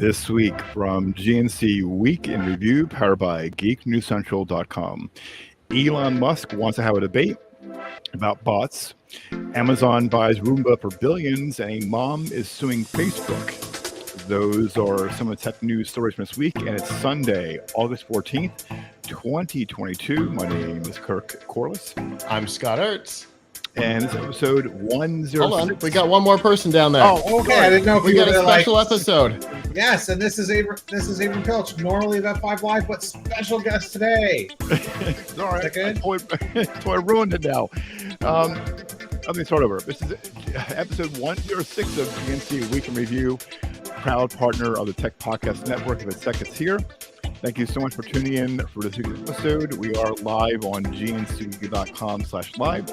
This week from GNC Week in Review, powered by GeekNewsCentral.com. Elon Musk wants to have a debate about bots. Amazon buys Roomba for billions, and a mom is suing Facebook. Those are some of the tech news stories from this week, and it's Sunday, August 14th, 2022. My name is Kirk Corliss. I'm Scott Ertz. And it's episode 106. Hold on, we got one more person down there. Oh, okay. I didn't know if we you got were a special episode. Yes, and this is Abram Pilch. Normally about 5 Live, but special guest today. All right. Is that good? I ruined it now. Let me start over. This is episode 106 of GNC Week in Review, proud partner of the Tech Podcast Network. If it's seconds here. Thank you so much for tuning in for this week's episode. We are live on gnc.com/live.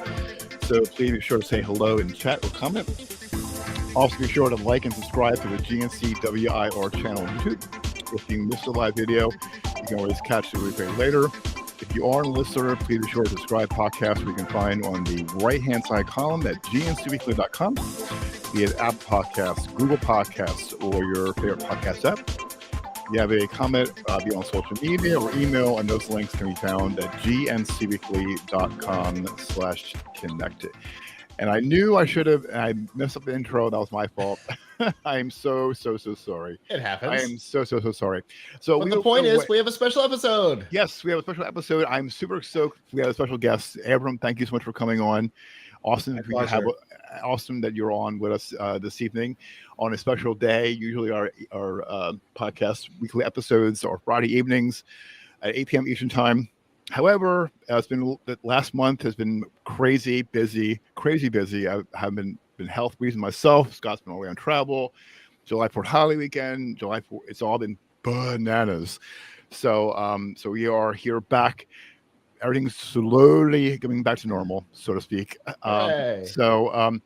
So please be sure to say hello in chat or comment. Also be sure to like and subscribe to the GNC WIR channel on YouTube. If you missed a live video, you can always catch the replay later. If you are a listener, please be sure to subscribe podcasts we can find on the right-hand side column at gncweekly.com, be it Apple Podcasts, Google Podcasts, or your favorite podcast app. If you have a comment, be on social media or email, and those links can be found at gncweekly.com/connected. And I knew I should have, and I messed up the intro. That was my fault. I am so sorry. It happens. I am so sorry. So but the point is, we have a special episode. Yes, we have a special episode. I'm super stoked. We have a special guest. Abram, thank you so much for coming on. Awesome that you're on with us this evening on a special day. Usually our podcast weekly episodes are Friday evenings at 8 p.m. Eastern time. However, the last month has been crazy busy. I have been health reasons myself. Scott's been away on travel. July 4th holiday weekend. July 4th, it's all been bananas. So we are here back. Everything's slowly coming back to normal, so to speak. So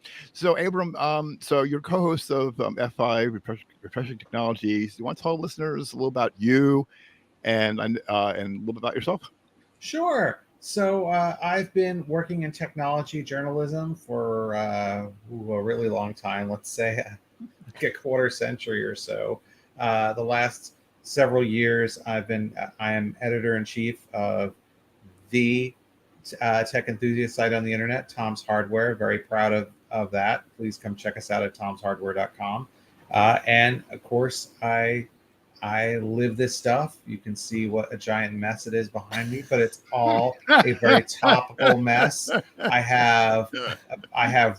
Abram, so you're co-host of F5 Refreshing Technologies. You want to tell listeners a little about you and a little bit about yourself? Sure. So I've been working in technology journalism for a really long time. Let's say like a quarter century or so. The last several years, I am editor-in-chief of the tech enthusiast site on the internet, Tom's Hardware. Very proud of that. Please come check us out at tomshardware.com. And of course, I live this stuff. You can see what a giant mess it is behind me, but it's all a very topical mess. I have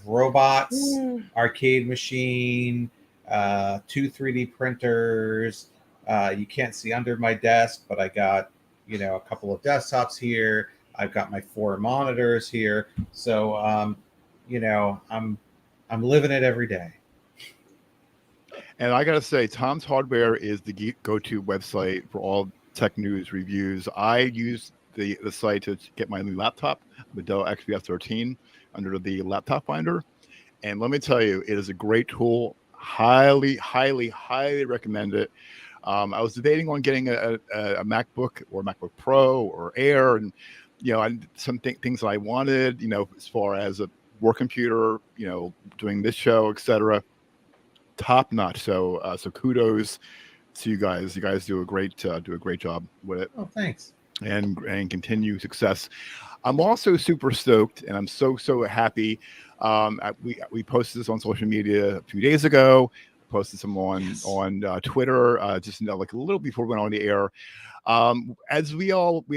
robots, arcade machine, 2 3D printers. You can't see under my desk, but I got a couple of desktops here. I've got my 4 monitors here. So, I'm living it every day. And I got to say, Tom's Hardware is the go-to website for all tech news reviews. I use the site to get my new laptop, the Dell XPS 13, under the laptop finder. And let me tell you, it is a great tool. Highly recommend it. I was debating on getting a MacBook or MacBook Pro or Air, and some things that I wanted, as far as a work computer, doing this show, etc. Top notch. So kudos to you guys. You guys do a great job with it. Oh, thanks. And continue success. I'm also super stoked, and I'm so Yes. happy. We posted this on social media a few days ago. Posted some on Twitter, just like a little before we went on the air. As we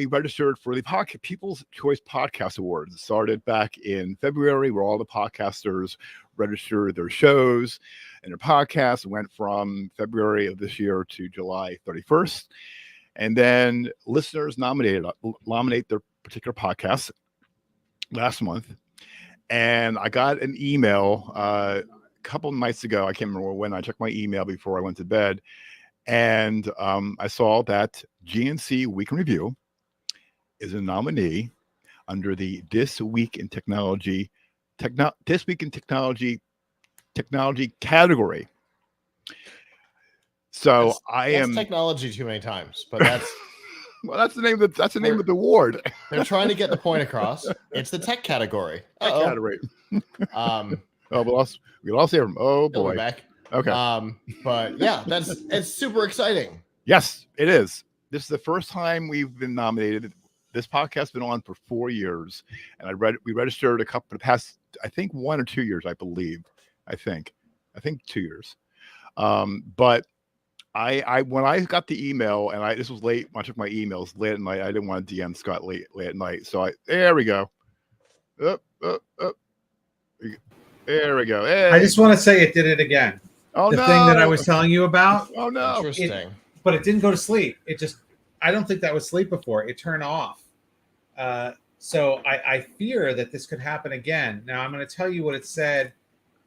registered for the People's Choice Podcast Awards. It started back in February, where all the podcasters registered their shows and their podcasts. Went from February of this year to July 31st, and then listeners nominate their particular podcast last month. And I got an email couple of nights ago. I can't remember when. I checked my email before I went to bed, and I saw that GNC Week in Review is a nominee under the This Week in Technology category. So that's technology too many times, but that's well, that's the name of the award. They're trying to get the point across. It's the tech category. Category. We lost Abram. Oh boy. Back. Okay. But yeah, it's super exciting. Yes, it is. This is the first time we've been nominated. This podcast has been on for 4 years, and we registered a couple the past, I think 1 or 2 years, I believe. I think 2 years. But I when I got the email, and this was late. I took my emails late at night. I didn't want to DM Scott late at night, so there we go. Up. There we go. Hey. I just want to say it did it again. Oh, the no. thing that I was telling you about. Oh no. Interesting. But it didn't go to sleep. I don't think that was sleep before. It turned off. So I fear that this could happen again. Now I'm going to tell you what it said.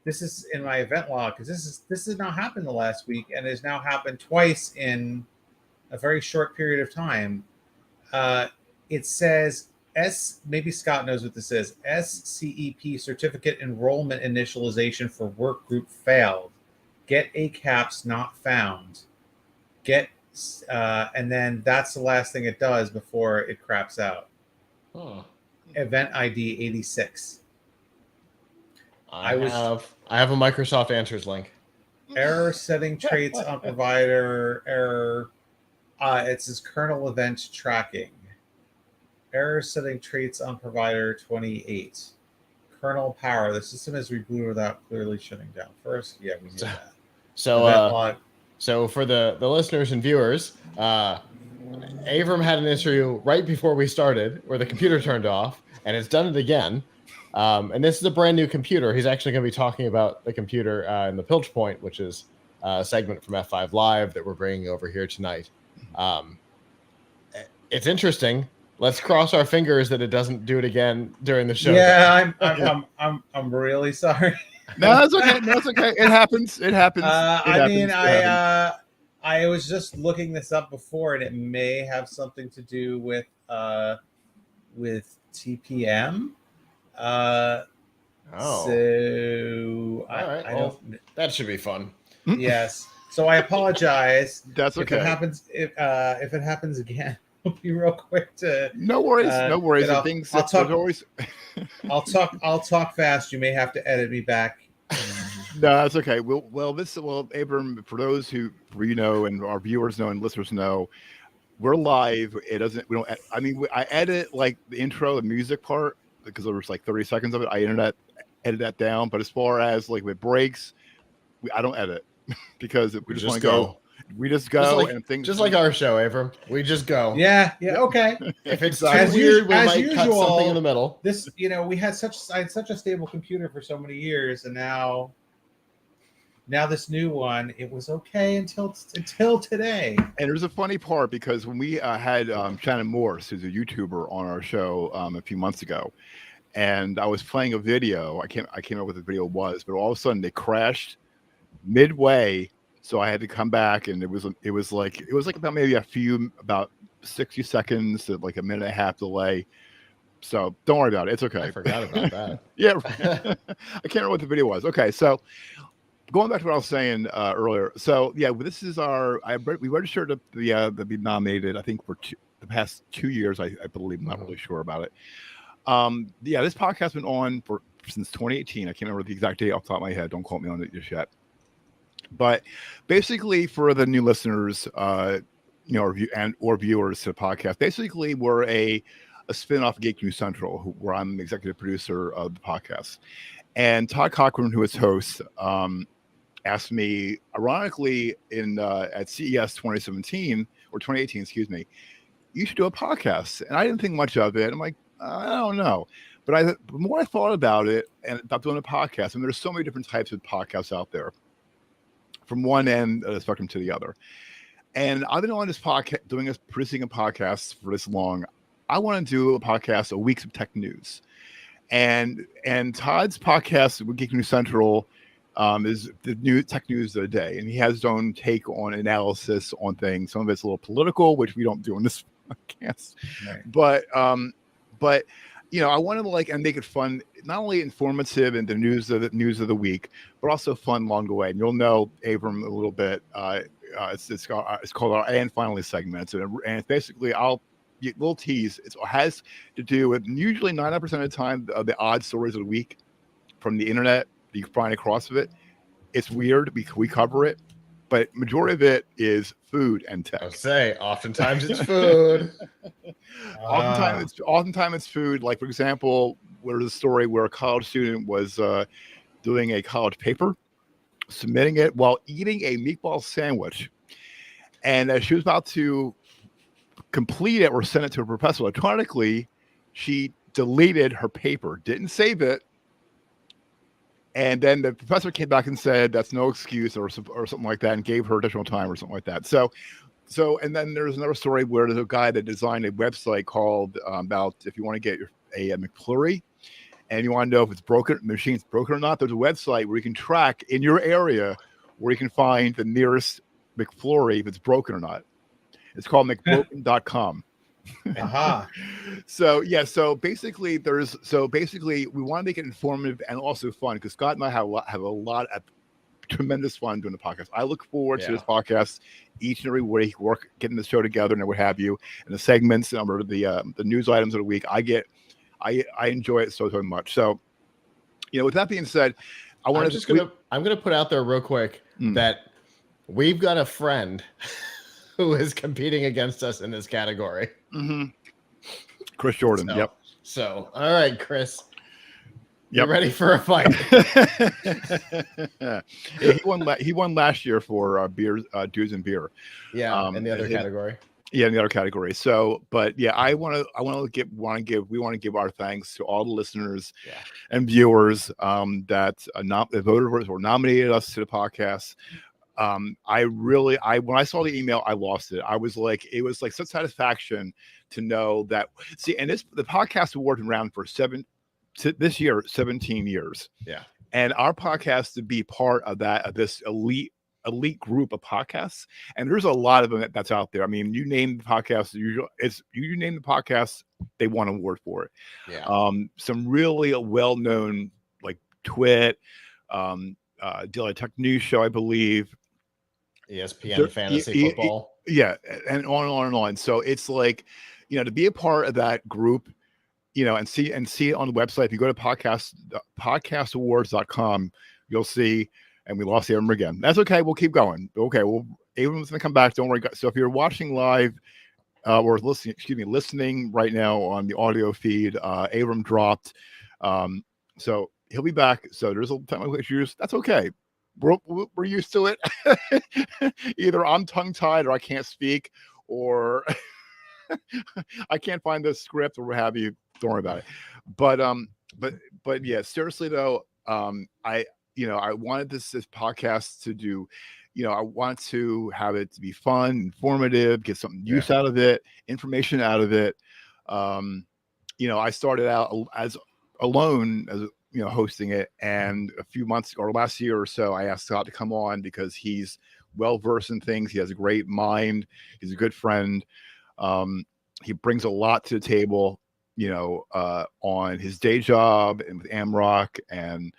This is in my event log, because this has not happened the last week, and has now happened twice in a very short period of time. It says maybe Scott knows what this is. SCEP certificate enrollment initialization for work group failed. Get ACAPS not found. And then that's the last thing it does before it craps out. Huh. Event ID 86. I have a Microsoft Answers link. Error setting traits on provider error. It says kernel event tracking. Error setting traits on provider 28. Kernel power. The system is rebooted without clearly shutting down. First, yeah, we knew that. So for the listeners and viewers, Avram had an issue right before we started where the computer turned off, and it's done it again. And this is a brand new computer. He's actually going to be talking about the computer in the Pilch Point, which is a segment from F5 Live that we're bringing over here tonight. It's interesting. Let's cross our fingers that it doesn't do it again during the show. Yeah, I'm really sorry. No, that's okay. That's okay. It happens. I was just looking this up before, and it may have something to do with TPM. So I don't. That should be fun. Yes. So I apologize. That's okay. If it happens again, I'll be real quick to. No worries. No worries. I'll talk fast. You may have to edit me back. No, that's okay. Abram, for those who know and our viewers know and listeners know, we're live. I edit like the intro, the music part, because there was like 30 seconds of it. I edit that down. But as far as like with breaks, I don't edit because we just want to go. We just go just like our show, Abram. We just go. Yeah. Okay. If it's too weird, we might cut something in the middle. I had such a stable computer for so many years, and now this new one, it was okay until today. And there's a funny part, because when we had Shannon Morse, who's a YouTuber, on our show a few months ago, and I was playing a video. I can't remember what the video was, but all of a sudden it crashed midway. So I had to come back, and it was like about maybe about 60 seconds to like a minute and a half delay. So don't worry about it. It's okay. I forgot about that. Yeah. I can't remember what the video was. Okay. So going back to what I was saying earlier. So yeah, this is we registered to be nominated, I think, for the past 2 years, I believe. I'm not really sure about it. This podcast has been on since 2018. I can't remember the exact date off the top of my head. Don't quote me on it just yet. But basically, for the new listeners, or viewers to the podcast, basically we're a spin-off of Geek News Central, where I'm the executive producer of the podcast. And Todd Cochran, who is host, asked me, ironically, at CES 2017 or 2018, excuse me, you should do a podcast. And I didn't think much of it. I'm like, I don't know. But the more I thought about it and about doing a podcast, there's so many different types of podcasts out there, from one end of the spectrum to the other. And I've been on this podcast, producing a podcast for this long. I want to do a podcast, a week's of tech news. And Todd's podcast with Geek News Central is the new tech news of the day. And he has his own take on analysis on things. Some of it's a little political, which we don't do on this podcast. Right. But I want to and make it fun, not only informative in the news of the week, but also fun along the way. And you'll know Abram a little bit. It's called our "And Finally" segment, and basically little tease. It has to do with usually 99% of the time the odd stories of the week from the internet that you find across of it. It's weird. We cover it, but majority of it is food and tech. I'll say, oftentimes it's food. Oftentimes it's food. Like, for example, there's a story where a college student was doing a college paper, submitting it while eating a meatball sandwich. And as she was about to complete it or send it to a professor electronically, she deleted her paper, didn't save it. And then the professor came back and said, that's no excuse or something like that, and gave her additional time or something like that. So, and then there's another story where there's a guy that designed a website called about if you want to get a McFlurry and you want to know if it's broken, the machine's broken or not, there's a website where you can track in your area where you can find the nearest McFlurry if it's broken or not. It's called McBroken.com. So basically we want to make it informative and also fun because Scott and I have a lot of tremendous fun doing the podcast. I look forward to this podcast each and every week, getting the show together and what have you, and the segments and the news items of the week. I enjoy it so much. So, with that being said, I'm gonna put out there real quick that we've got a friend who is competing against us in this category. Mm-hmm. Chris Jordan. Yep. So, all right, Chris. Yep. You ready for a fight? He won last year for beer, dudes and beer. Yeah, in the other category. Yeah, in the other category. So, but yeah, we want to give our thanks to all the listeners and viewers that voted for us or nominated us to the podcast. When I saw the email, I lost it. It was like such satisfaction to know that. See, and the podcast award been around for 17 years. Yeah, and our podcast to be part of this elite group of podcasts, and there's a lot of them that's out there. I mean, you name the podcast, you name the podcast, they won an award for it. Yeah, some really well-known like Twit, Daily Tech News Show, I believe. ESPN Fantasy Football. Yeah, and on and on and on. So it's like, to be a part of that group, and see it on the website. If you go to podcastawards.com, you'll see, and we lost Abram again. That's okay. We'll keep going. Okay, Abram's going to come back. Don't worry. So if you're watching live or listening right now on the audio feed, Abram dropped. So he'll be back. So there's a technical issues. That's okay. We're used to it. Either I'm tongue-tied or I can't speak or I can't find the script or what have you. Don't worry about it. But yeah, seriously though, I wanted this podcast to do, I want to have it to be fun, informative, get some use out of it, information out of it. I started out as alone as hosting it, and a few months or last year or so, I asked Scott to come on because he's well versed in things. He has a great mind. He's a good friend. He brings a lot to the table, on his day job and with Amrock and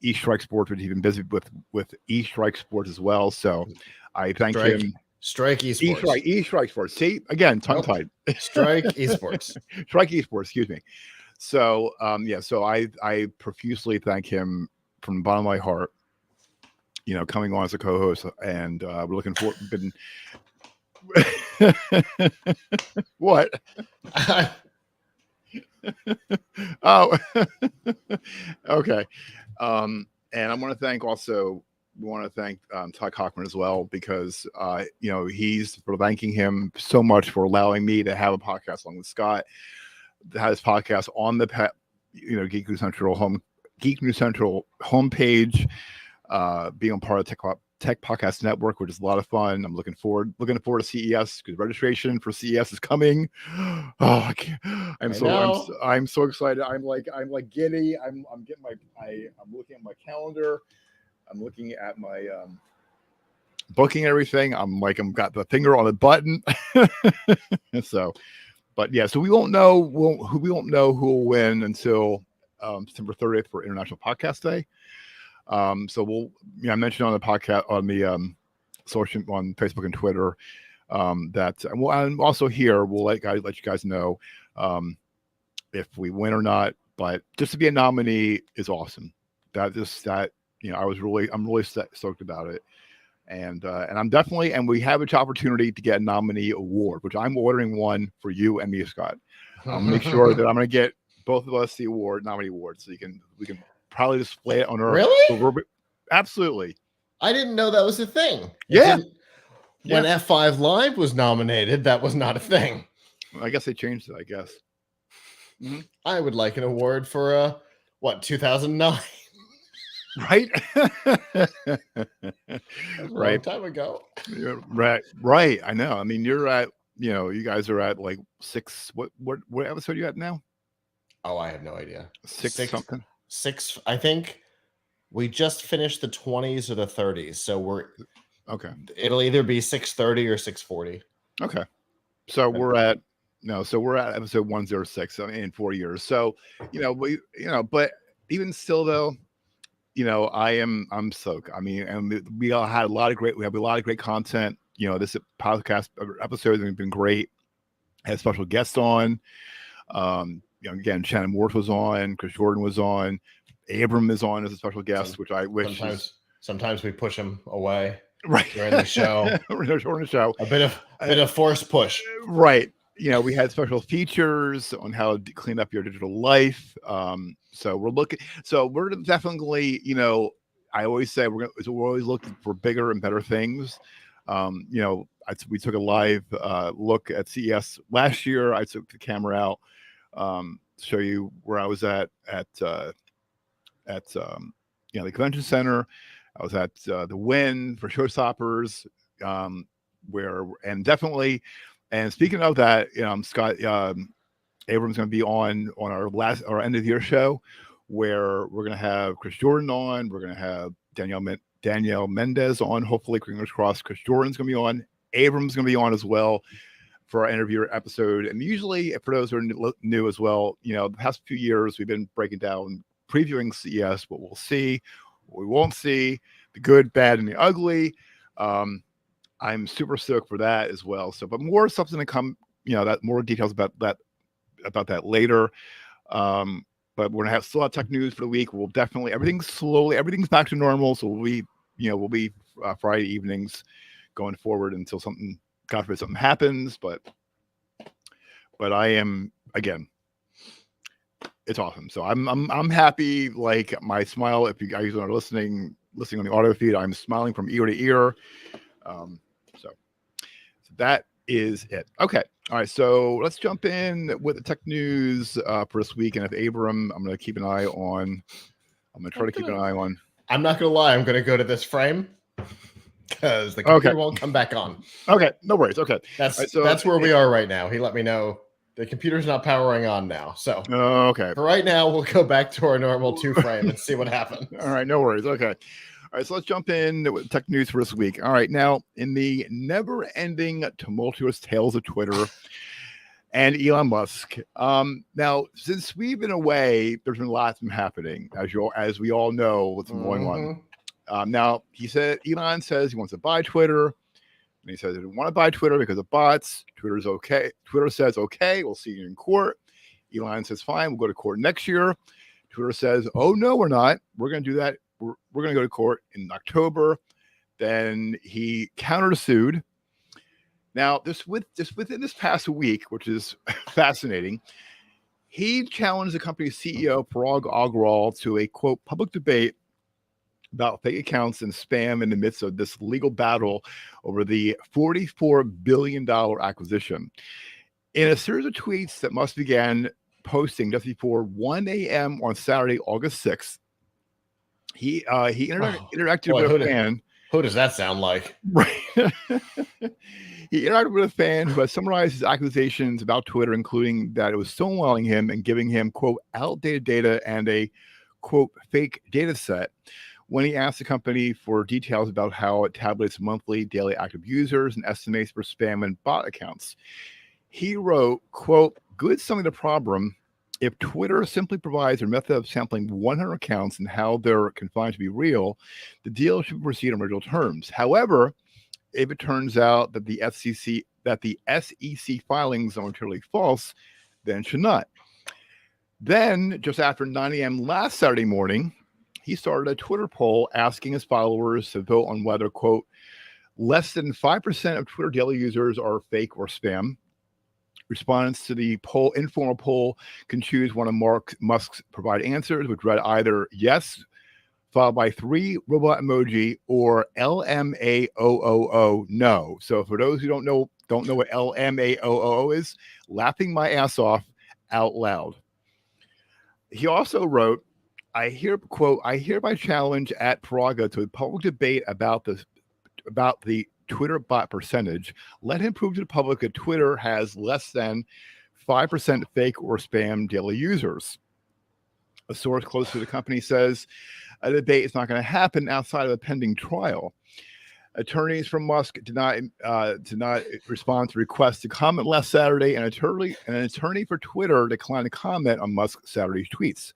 E-Strike Sports, which he's been busy with E-Strike Sports as well. So I thank him. Strike Esports. E-Strike Sports. See, again, tongue-tied. Strike Esports. Strike Esports, excuse me. So, so I profusely thank him from the bottom of my heart, coming on as a co-host, and we're looking forward. What? Oh, okay. And I want to thank Todd Cochran as well, because he's for thanking him so much for allowing me to have a podcast along with Scott. Had his podcast on the Geek News Central homepage, being a part of Tech Podcast Network, which is a lot of fun. I'm looking forward to CES because registration for CES is coming. Oh, I can't. I'm so excited. I'm like giddy. I'm looking at my calendar. I'm looking at my booking everything. I'm got the finger on the button. So. But yeah, so we won't know who will win until September 30th for International Podcast Day. So I mentioned on the podcast on the social on Facebook and Twitter that I'm also here. We'll let you guys know if we win or not. But just to be a nominee is awesome. That I'm really stoked about it. And I'm definitely, and we have an opportunity to get a nominee award, which I'm ordering one for you and me, Scott. I'll make sure that I'm going to get both of us the nominee award, so we can probably display it on our. Really? Absolutely. I didn't know that was a thing. Yeah. When F5 Live was nominated, that was not a thing. I guess they changed it. I guess. Mm-hmm. I would like an award for 2009. Right. Right. Time ago. Right. I know. I mean, you're at, you guys are at like 6. What episode are you at now? Oh, I have no idea. 6 something. 6. I think we just finished the 20s or the 30s. So we're okay. It'll either be 630 or 640. Okay. So we're at episode 106 in 4 years. So, but even still though, I'm stoked. I mean, and we have a lot of great content. This podcast episode has been great. Had special guests on. Again, Shannon Morse was on. Chris Jordan was on. Abram is on as a special guest, which I wish. Sometimes we push him away. Right during the show. During the show, a bit of forced push. Right. We had special features on how to clean up your digital life. So we're definitely, I always say we're always looking for bigger and better things. We took a live look at CES last year. I took the camera out to show you where I was at the convention center. I was at the Win for Showstoppers, and speaking of that, Scott Abram's going to be on our end of the year show, where we're going to have Chris Jordan on. We're going to have Danielle Mendez on. Hopefully, fingers crossed, Chris Jordan's going to be on. Abram's going to be on as well for our interview episode. And usually, for those who are new as well, the past few years we've been breaking down, previewing CES, what we'll see, what we won't see, the good, bad, and the ugly. I'm super stoked for that as well. So, but more stuff's going to come. That more details about that later. But we're gonna still have tech news for the week. We'll definitely everything's back to normal. So we'll be Friday evenings going forward until God forbid something happens. But I am, again, it's awesome. So I'm happy. Like, my smile, if you guys are listening on the audio feed, I'm smiling from ear to ear. So that is it. Okay. All right. So let's jump in with the tech news for this week. And if Abram, I'm going to keep an eye on. I'm going to try to keep an eye on. I'm not going to lie. I'm going to go to this frame because the computer won't come back on. Okay. No worries. Okay. That's where we are right now. He let me know the computer's not powering on now. So okay. For right now, we'll go back to our normal 2 frame and see what happens. All right. No worries. Okay. All right, so let's jump in with tech news for this week. All right, now, in the never-ending tumultuous tales of Twitter and Elon Musk, now, since we've been away, there's been lots been happening, as we all know what's been going on. Now, Elon says he wants to buy Twitter, and he says he doesn't want to buy Twitter because of bots. Twitter's okay. Twitter says, okay, we'll see you in court. Elon says, fine, we'll go to court next year. Twitter says, oh, no, we're not. We're going to do that. We're going to go to court in October. Then he countersued. Now, within this past week, which is fascinating, he challenged the company's CEO, Parag Agrawal, to a, quote, public debate about fake accounts and spam in the midst of this legal battle over the $44 billion acquisition. In a series of tweets that Musk began posting just before 1 a.m. on Saturday, August 6th, he interacted with a fan. Who does that sound like? Right. He interacted with a fan who has summarized his accusations about Twitter, including that it was stonewalling him and giving him, quote, outdated data and a, quote, fake data set, when he asked the company for details about how it tabulates monthly daily active users and estimates for spam and bot accounts. He wrote, quote, good summing the problem. If Twitter simply provides a method of sampling 100 accounts and how they're confined to be real, the deal should proceed on original terms. However, if it turns out that the SEC filings are materially false, then it should not. Then, just after 9 a.m. last Saturday morning, he started a Twitter poll asking his followers to vote on whether, quote, less than 5% of Twitter daily users are fake or spam. Respondents to the informal poll can choose one of Musk's provided answers, which read either yes, followed by 3 robot emoji, or LMAOOO, no. So for those who don't know what LMAOOO is, laughing my ass off out loud. He also wrote, I hereby challenge at Praga to a public debate about the Twitter bot percentage. Let him prove to the public that Twitter has less than 5% fake or spam daily users. A source close to the company says a debate is not going to happen outside of a pending trial. Attorneys from Musk did not respond to requests to comment last Saturday, and an attorney for Twitter declined to comment on Musk's Saturday's tweets.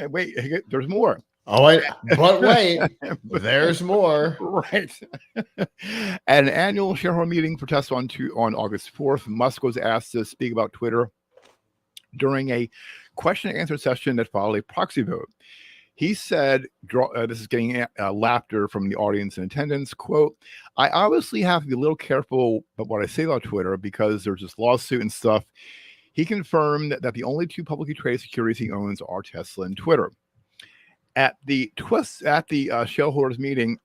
Wait, there's more. Oh, but wait, there's more. Right. At an annual shareholder meeting for Tesla on August 4th, Musk was asked to speak about Twitter during a question and answer session that followed a proxy vote. He said, this is getting laughter from the audience in attendance, quote, I obviously have to be a little careful about what I say about Twitter because there's this lawsuit and stuff. He confirmed that the only 2 publicly traded securities he owns are Tesla and Twitter. At the shareholders meeting,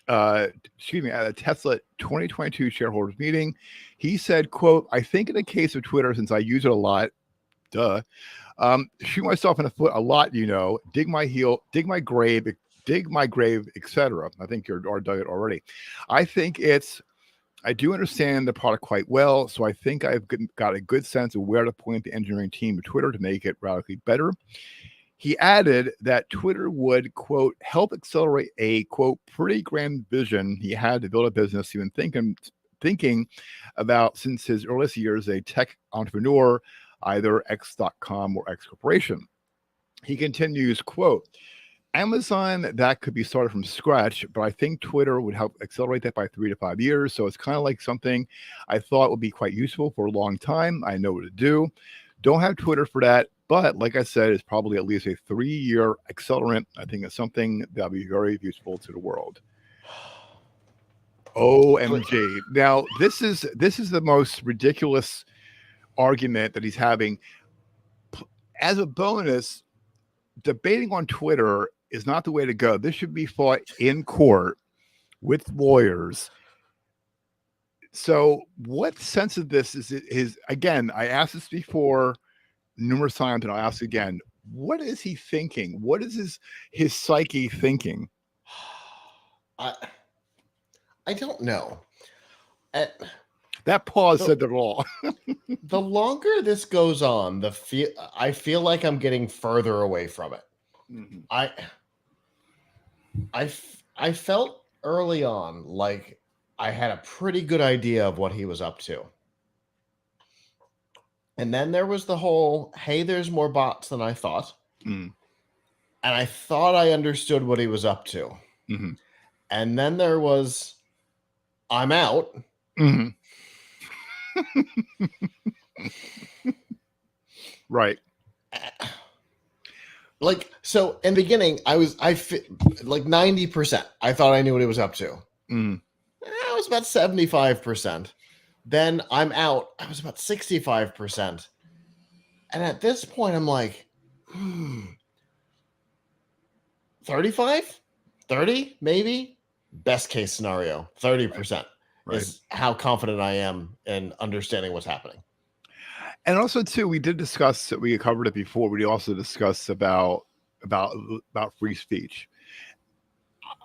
at a Tesla 2022 shareholders meeting, he said, quote, I think in the case of Twitter, since I use it a lot, shoot myself in the foot a lot, dig my grave, etc. I think you're dug it already. I do understand the product quite well, so I think I've got a good sense of where to point the engineering team of Twitter to make it radically better. He added that Twitter would, quote, help accelerate a, quote, pretty grand vision he had to build a business he's been thinking about since his earliest years as a tech entrepreneur, either X.com or X Corporation. He continues, quote, Amazon, that could be started from scratch, but I think Twitter would help accelerate that by 3 to 5 years. So it's kind of like something I thought would be quite useful for a long time. I know what to do. Don't have Twitter for that. But like I said, it's probably at least a 3-year accelerant. I think it's something that'll be very useful to the world. OMG. Now, this is the most ridiculous argument that he's having. As a bonus, debating on Twitter is not the way to go. This should be fought in court with lawyers. So what sense of this is again, I asked this before numerous times, and I'll ask again, what is he thinking? What is his psyche thinking? I don't know. That pause said it all. The longer this goes on, I feel like I'm getting further away from it. Mm-hmm. I felt early on like I had a pretty good idea of what he was up to. And then there was the whole, hey, there's more bots than I thought. Mm. And I thought I understood what he was up to. Mm-hmm. And then there was, I'm out. Mm-hmm. Right. Like, so in the beginning, I like 90%. I thought I knew what he was up to. Mm. I was about 75%. Then I'm out. I was about 65%. And at this point, I'm like, 35? 30, maybe? Best case scenario, 30% is how confident I am in understanding what's happening. And also, too, we covered it before. We also discussed about free speech.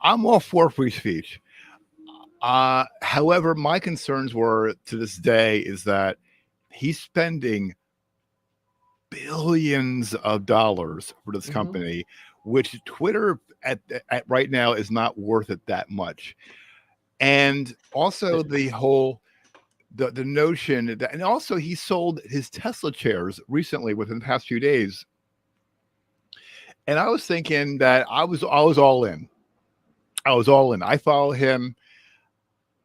I'm all for free speech. However, my concerns were to this day is that he's spending billions of dollars for this company, which Twitter at right now is not worth it that much. And also the notion that, and also he sold his Tesla shares recently within the past few days. And I was thinking that I was all in. I follow him.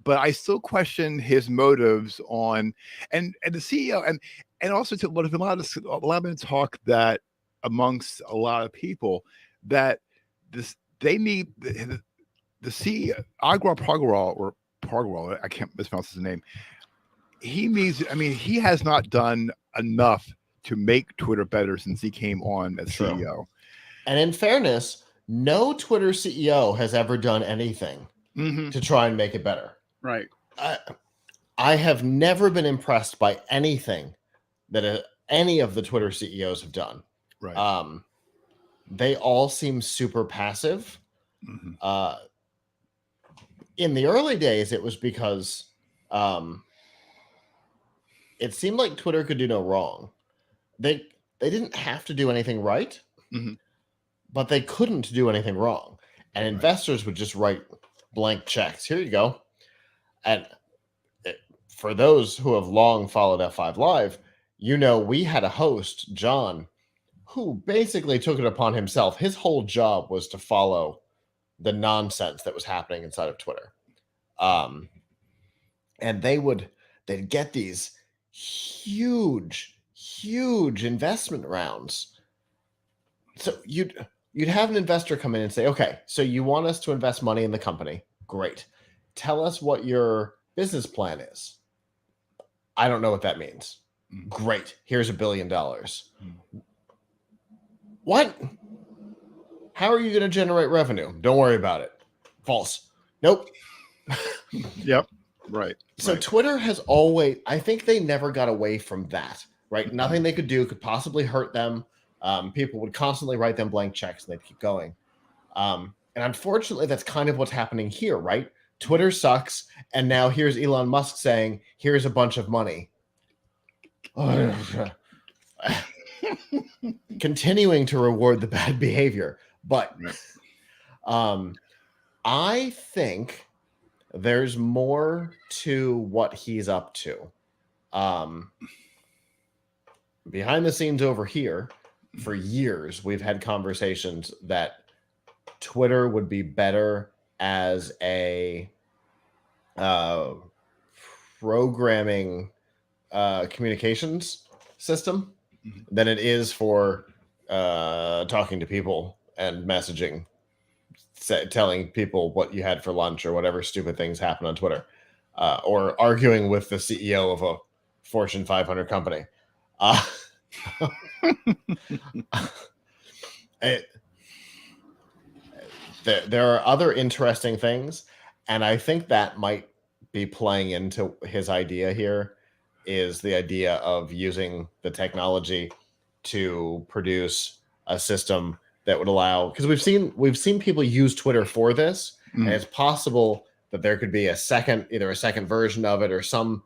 But I still question his motives on, and the CEO, and also to what a lot of talk that amongst a lot of people that they need the CEO, Agrawal Pargwal, I can't mispronounce his name. He has not done enough to make Twitter better since he came on as CEO. And in fairness, no Twitter CEO has ever done anything to try and make it better. Right. I have never been impressed by anything that any of the Twitter CEOs have done. Right. They all seem super passive. In the early days, it was because it seemed like Twitter could do no wrong. They didn't have to do anything right, but they couldn't do anything wrong. And investors would just write blank checks. Here you go. And for those who have long followed F5 Live, we had a host, John, who basically took it upon himself. His whole job was to follow the nonsense that was happening inside of Twitter. And they'd get these huge investment rounds. So you'd have an investor come in and say, okay, so you want us to invest money in the company. Great. Tell us what your business plan is. I don't know what that means. Great. Here's $1 billion. What? How are you going to generate revenue? Don't worry about it. False. Nope. Yep. Right. So Twitter has always, I think they never got away from that, right? Nothing they could do could possibly hurt them. People would constantly write them blank checks and they'd keep going. And unfortunately, that's kind of what's happening here, right? Twitter sucks. And now here's Elon Musk saying, here's a bunch of money. Continuing to reward the bad behavior. But I think there's more to what he's up to. Behind the scenes over here, for years, we've had conversations that Twitter would be better as a programming communications system than it is for talking to people and messaging, telling people what you had for lunch or whatever stupid things happen on Twitter, or arguing with the CEO of a Fortune 500 company. There are other interesting things, and I think that might be playing into his idea here, is the idea of using the technology to produce a system that would allow, because we've seen people use Twitter for this, and it's possible that there could be either a second version of it or some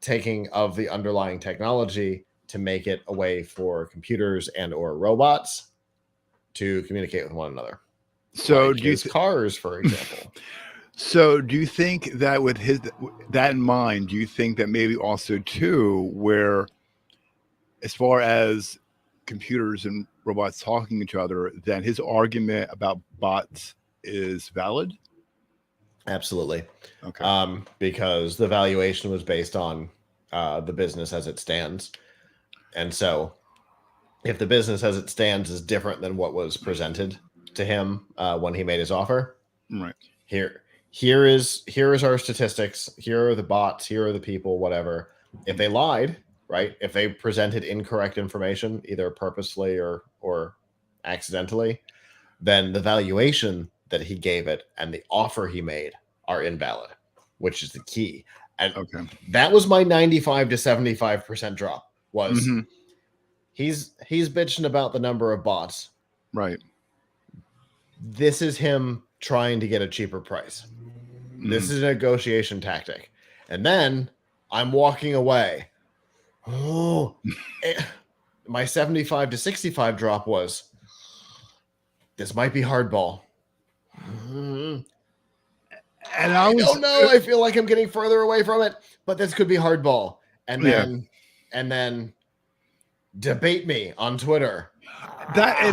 taking of the underlying technology to make it a way for computers and or robots to communicate with one another. So like cars, for example. So do you think that with that in mind, do you think that maybe also too, where as far as computers and robots talking to each other, then his argument about bots is valid? Absolutely. Okay. Because the valuation was based on the business as it stands. And so if the business as it stands is different than what was presented to him when he made his offer, right here is our statistics. Here are the bots. Here are the people, whatever. If they lied, right? If they presented incorrect information, either purposely or accidentally, then the valuation that he gave it and the offer he made are invalid, which is the key. And that was my 95 to 75% drop. Was he's bitching about the number of bots. Right. This is him trying to get a cheaper price. This is a negotiation tactic. And then I'm walking away. Oh, my 75 to 65 drop was, this might be hardball. And I don't know. I feel like I'm getting further away from it, but this could be hardball. And then debate me on Twitter. Right.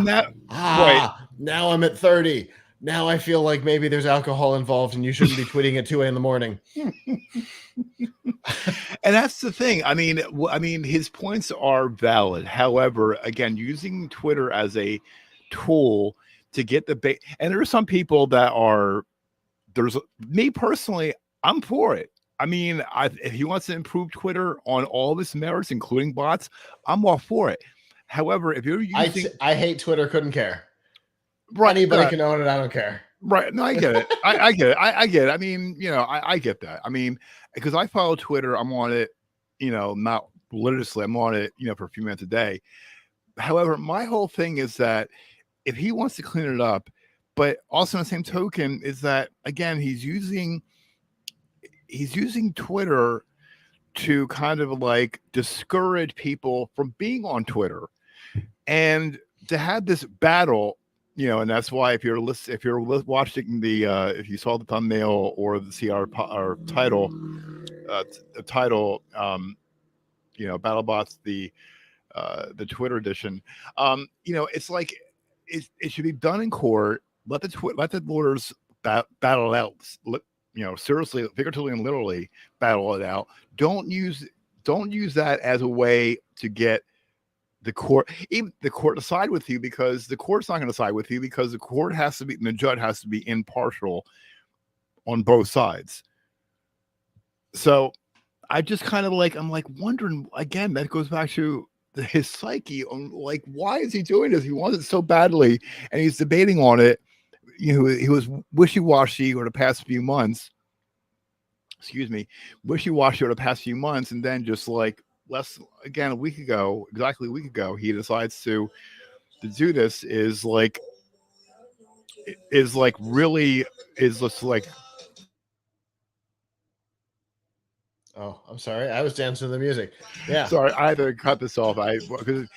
Now I'm at 30. now I feel like maybe there's alcohol involved and you shouldn't be tweeting at 2 a.m. in the morning. And that's the thing. I mean, his points are valid. However, again, using Twitter as a tool to get the and there are some people that are. There's me personally. I'm for it. I mean, if he wants to improve Twitter on all of its merits, including bots, I'm all for it. However, if you're using, I hate Twitter. Couldn't care. Right, anybody can own it. I don't care. Right. No, I get it. I get it. I get it. I mean, I get that. I mean, because I follow Twitter, I'm on it, not religiously. I'm on it, for a few minutes a day. However, my whole thing is that if he wants to clean it up, but also on the same token is that, again, he's using Twitter to kind of like discourage people from being on Twitter and to have this battle. And that's why if you're watching if you saw the thumbnail or see our title, BattleBots, the Twitter edition, it's like it should be done in court. Let the lawyers battle it out. Seriously, figuratively and literally battle it out. Don't use that as a way to get the court to side with you, because the court's not going to side with you, because the court has to be, and the judge has to be impartial on both sides. So I just kind of I'm wondering again, that goes back to his psyche on why is he doing this? He wants it so badly and he's debating on it. He was wishy-washy over the past few months. Wishy-washy over the past few months, and then just exactly a week ago, he decides to do this is just like. Oh, I'm sorry. I was dancing to the music. Yeah. Sorry, I had to cut this off. Because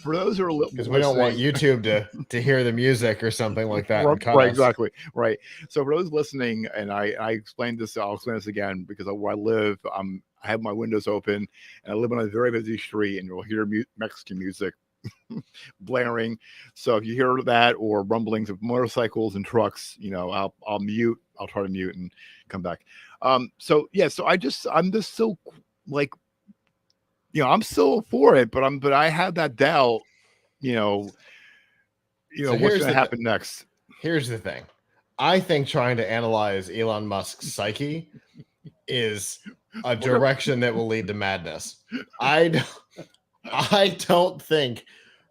for those who are because we don't want YouTube to hear the music or something like that. Right, exactly. Right. So for those listening, and I explained this, I'll explain this again, because where I live, I have my windows open, and I live on a very busy street, and you'll hear Mexican music blaring. So if you hear that or rumblings of motorcycles and trucks, I'll mute. I'll try to mute and come back. So I'm just so I'm still for it, but I have that doubt, so what's going to happen next. Here's the thing. I think trying to analyze Elon Musk's psyche is a direction that will lead to madness. I don't think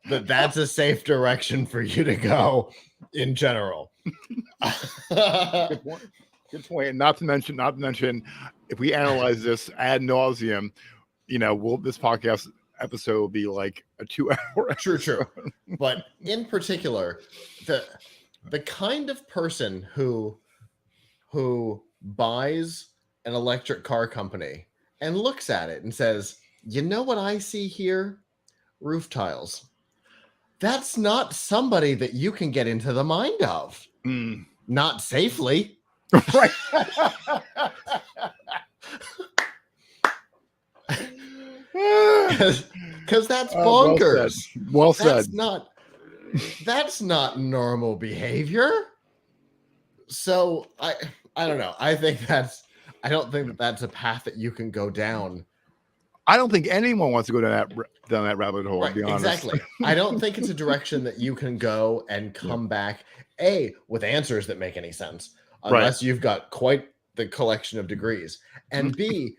that's a safe direction for you to go in general. Good point. And not to mention, if we analyze this ad nauseum, this podcast episode will be like a 2-hour. True. But in particular, the kind of person who buys an electric car company and looks at it and says, "You know what I see here? Roof tiles." That's not somebody that you can get into the mind of. Not safely. Right. Because that's bonkers. Well said. That's not normal behavior. So I don't know. I don't think that's a path that you can go down. I don't think anyone wants to go down that rabbit hole, right, to be honest. Exactly. I don't think it's a direction that you can go and come back, with answers that make any sense, unless you've got quite the collection of degrees, and B,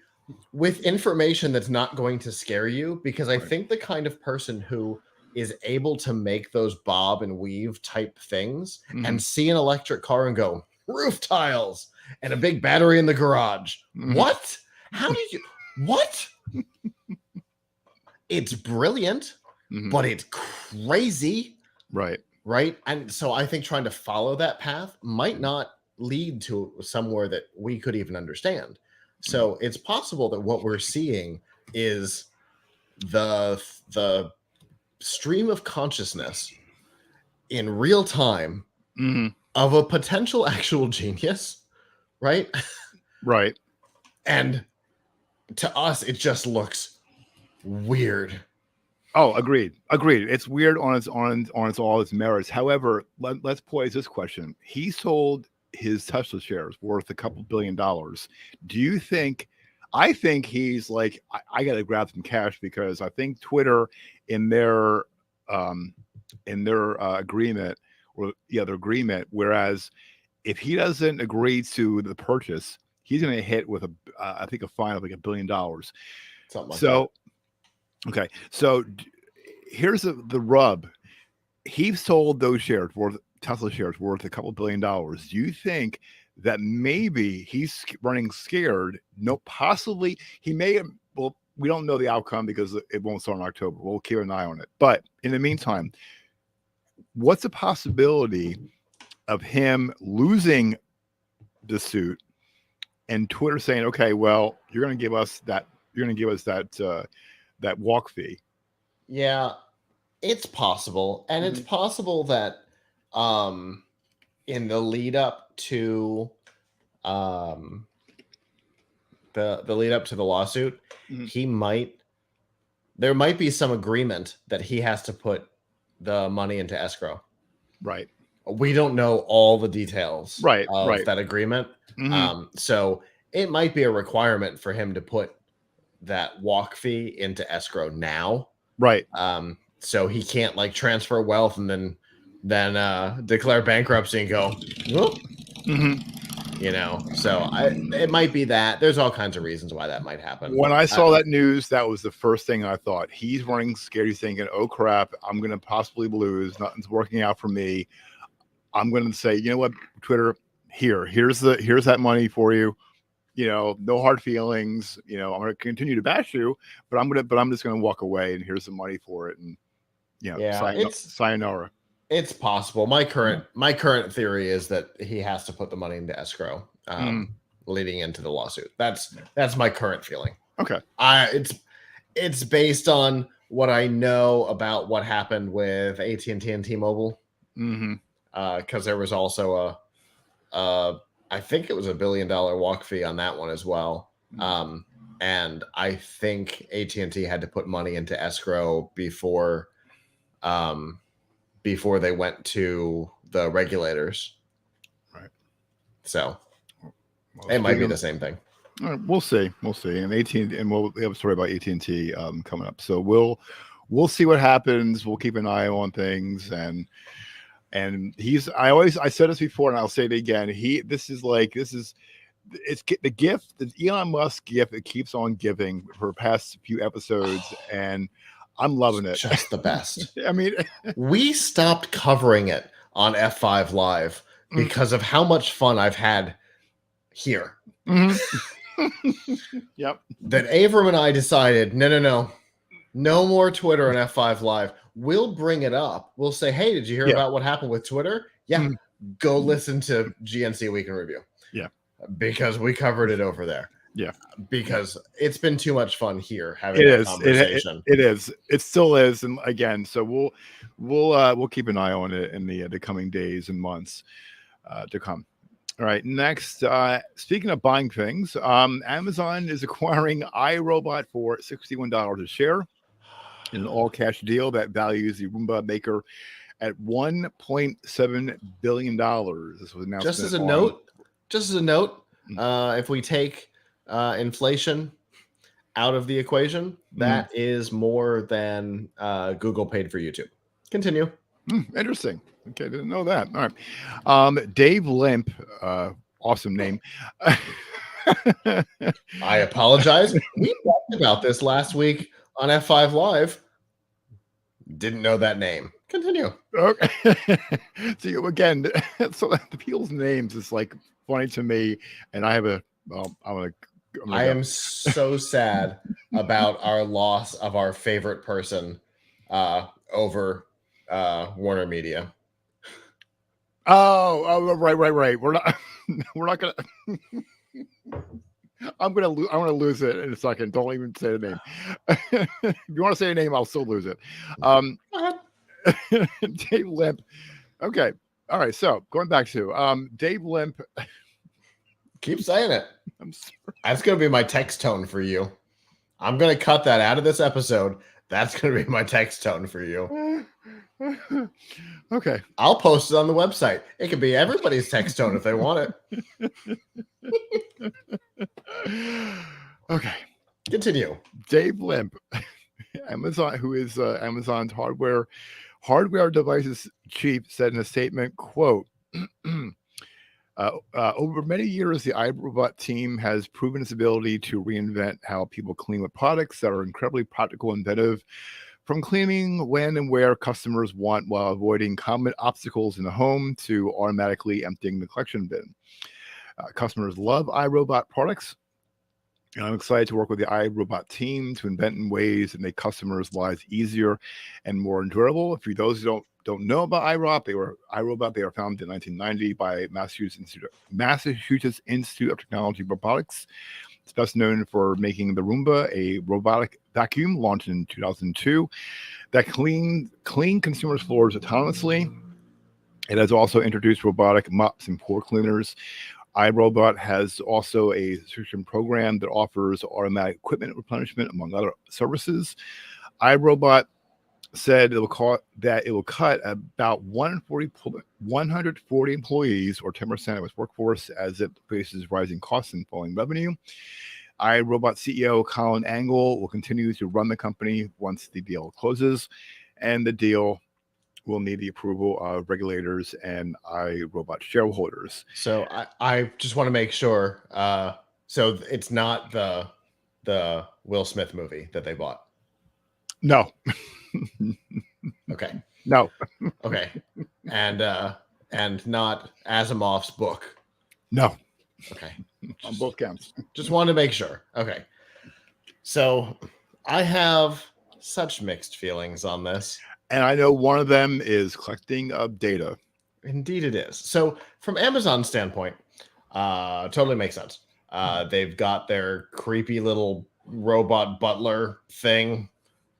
with information that's not going to scare you, because I think the kind of person who is able to make those bob and weave type things and see an electric car and go, roof tiles and a big battery in the garage. What? How did you? What? It's brilliant, but it's crazy. Right. And so I think trying to follow that path might not lead to somewhere that we could even understand. So it's possible that what we're seeing is the stream of consciousness in real time of a potential actual genius, right? Right. And to us, it just looks weird. Oh, agreed. It's weird on its all its merits. However, let's pose this question: he sold his Tesla shares worth a couple $1 billion. Do you think? I think he's like, I got to grab some cash because I think Twitter in their agreement, or their agreement. Whereas if he doesn't agree to the purchase, he's going to hit with I think a fine of like $1 billion. Something like that. Okay, so here's the rub. He sold those shares Tesla shares worth a couple $1 billion. Do you think that maybe he's running scared? No, possibly he may. Well, we don't know the outcome because it won't start in October. We'll keep an eye on it. But in the meantime, what's the possibility of him losing the suit and Twitter saying, "Okay, well, you're going to give us that. You're going to give us that walk fee"? Yeah, it's possible, and it's possible that in the lead up to the lead up to the lawsuit, there might be some agreement that he has to put the money into escrow. Right. We don't know all the details of that agreement. So it might be a requirement for him to put that walk fee into escrow now. Right. So he can't like transfer wealth and then declare bankruptcy and go, so it might be that. There's all kinds of reasons why that might happen. When I saw that news, that was the first thing I thought. He's running scared. He's thinking, "Oh crap, I'm going to possibly lose. Nothing's working out for me. I'm going to say, you know what, Twitter, here's that money for you. No hard feelings. I'm going to continue to bash you, but I'm just going to walk away, and here's the money for it." And sayonara. It's possible. My current theory is that he has to put the money into escrow leading into the lawsuit. That's my current feeling. Okay. It's based on what I know about what happened with AT&T and T-Mobile. Because there was also I think it was $1 billion walk fee on that one as well. And I think AT&T had to put money into escrow before they went to the regulators. Right. So it might be the same thing. All right, we'll see. And AT&T, and we have a story about AT&T coming up. So we'll see what happens. We'll keep an eye on things. And I said this before and I'll say it again. It's the gift, the Elon Musk gift. It keeps on giving for the past few episodes, and I'm loving it. Just the best. I mean, we stopped covering it on F5 Live because of how much fun I've had here. Yep. That Avram and I decided, no more Twitter on F5 Live. We'll bring it up. We'll say, "Hey, did you hear about what happened with Twitter?" Yeah. Go listen to GNC Week in Review. Yeah. Because we covered it over there. Yeah. Because it's been too much fun here having that conversation. It is. It still is. And again, so we'll keep an eye on it in the coming days and months to come. All right. Next, speaking of buying things, Amazon is acquiring iRobot for $61 a share in an all-cash deal that values the Roomba maker at $1.7 billion. This was announced. Just as a note, if we take inflation out of the equation, that is more than Google paid for YouTube. Continue. Interesting. Okay, didn't know that. All right. Dave Limp, awesome name. I apologize. We talked about this last week on F5 Live. Didn't know that name. Continue. Okay. So again, so the people's names is like funny to me, and I have I am so sad about our loss of our favorite person over Warner Media. Oh, right. We're not gonna. I'm gonna lose it in a second. Don't even say the name. If you want to say a name, I'll still lose it. Dave Limp. Okay. All right. So going back to Dave Limp. Keep saying it. I'm sorry. That's gonna be my text tone for you. I'm gonna cut that out of this episode. That's going to be my text tone for you. Okay. I'll post it on the website. It could be everybody's text tone if they want it. Okay. Continue. Dave Limp, Amazon, who is Amazon's hardware devices chief, said in a statement, quote, over many years, the iRobot team has proven its ability to reinvent how people clean with products that are incredibly practical and inventive, from cleaning when and where customers want while avoiding common obstacles in the home to automatically emptying the collection bin. Customers love iRobot products. And I'm excited to work with the iRobot team to invent in ways that make customers' lives easier and more enjoyable. For those who don't know about iRobot, they were founded in 1990 by Massachusetts Institute of Technology Robotics. It's best known for making the Roomba, a robotic vacuum launched in 2002 that clean consumers' floors autonomously. It has also introduced robotic mops and floor cleaners. iRobot has also a subscription program that offers automatic equipment replenishment, among other services. iRobot said it will cut about 140 employees, or 10% of its workforce, as it faces rising costs and falling revenue. iRobot CEO Colin Angle will continue to run the company once the deal closes, and the deal will need the approval of regulators and iRobot shareholders. So I just want to make sure. So it's not the Will Smith movie that they bought. No. Okay. No. Okay. And not Asimov's book. No. Okay. On both counts. Just wanted to make sure. Okay. So I have such mixed feelings on this. And I know one of them is collecting of data. Indeed it is. So from Amazon's standpoint, totally makes sense. They've got their creepy little robot butler thing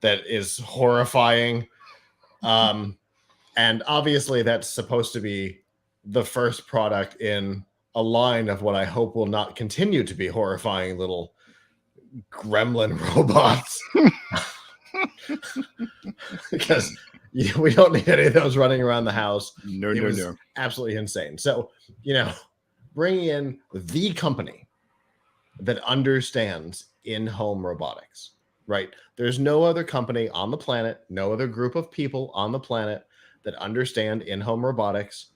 that is horrifying. And obviously that's supposed to be the first product in a line of what I hope will not continue to be horrifying little gremlin robots. Because we don't need any of those running around the house. No. Absolutely insane. So, bringing in the company that understands in-home robotics, right? There's no other company on the planet, no other group of people on the planet that understand in-home robotics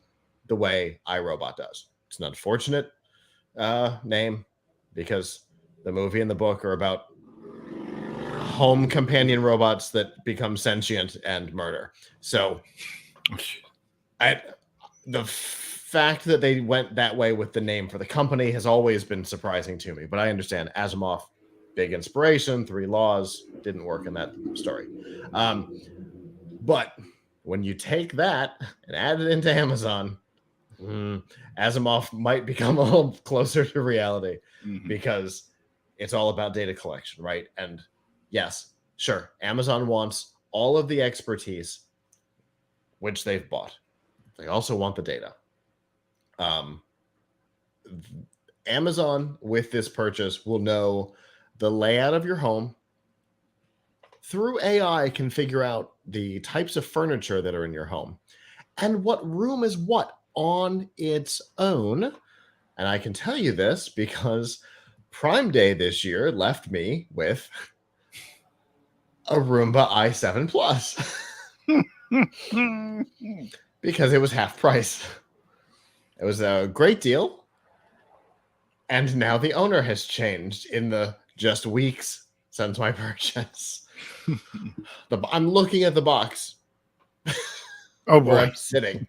the way iRobot does. It's an unfortunate name because the movie and the book are about home companion robots that become sentient and murder. So the fact that they went that way with the name for the company has always been surprising to me, but I understand Asimov, big inspiration, 3 Laws, didn't work in that story. But when you take that and add it into Amazon, Asimov might become a little closer to reality because it's all about data collection, right? And yes, sure, Amazon wants all of the expertise, which they've bought. They also want the data. Amazon, with this purchase, will know the layout of your home. Through AI, can figure out the types of furniture that are in your home and what room is what on its own. And I can tell you this because Prime Day this year left me with a Roomba i7 Plus because it was half price. It was a great deal. And now the owner has changed in the just weeks since my purchase. I'm looking at the box. Oh, where boy. I'm sitting.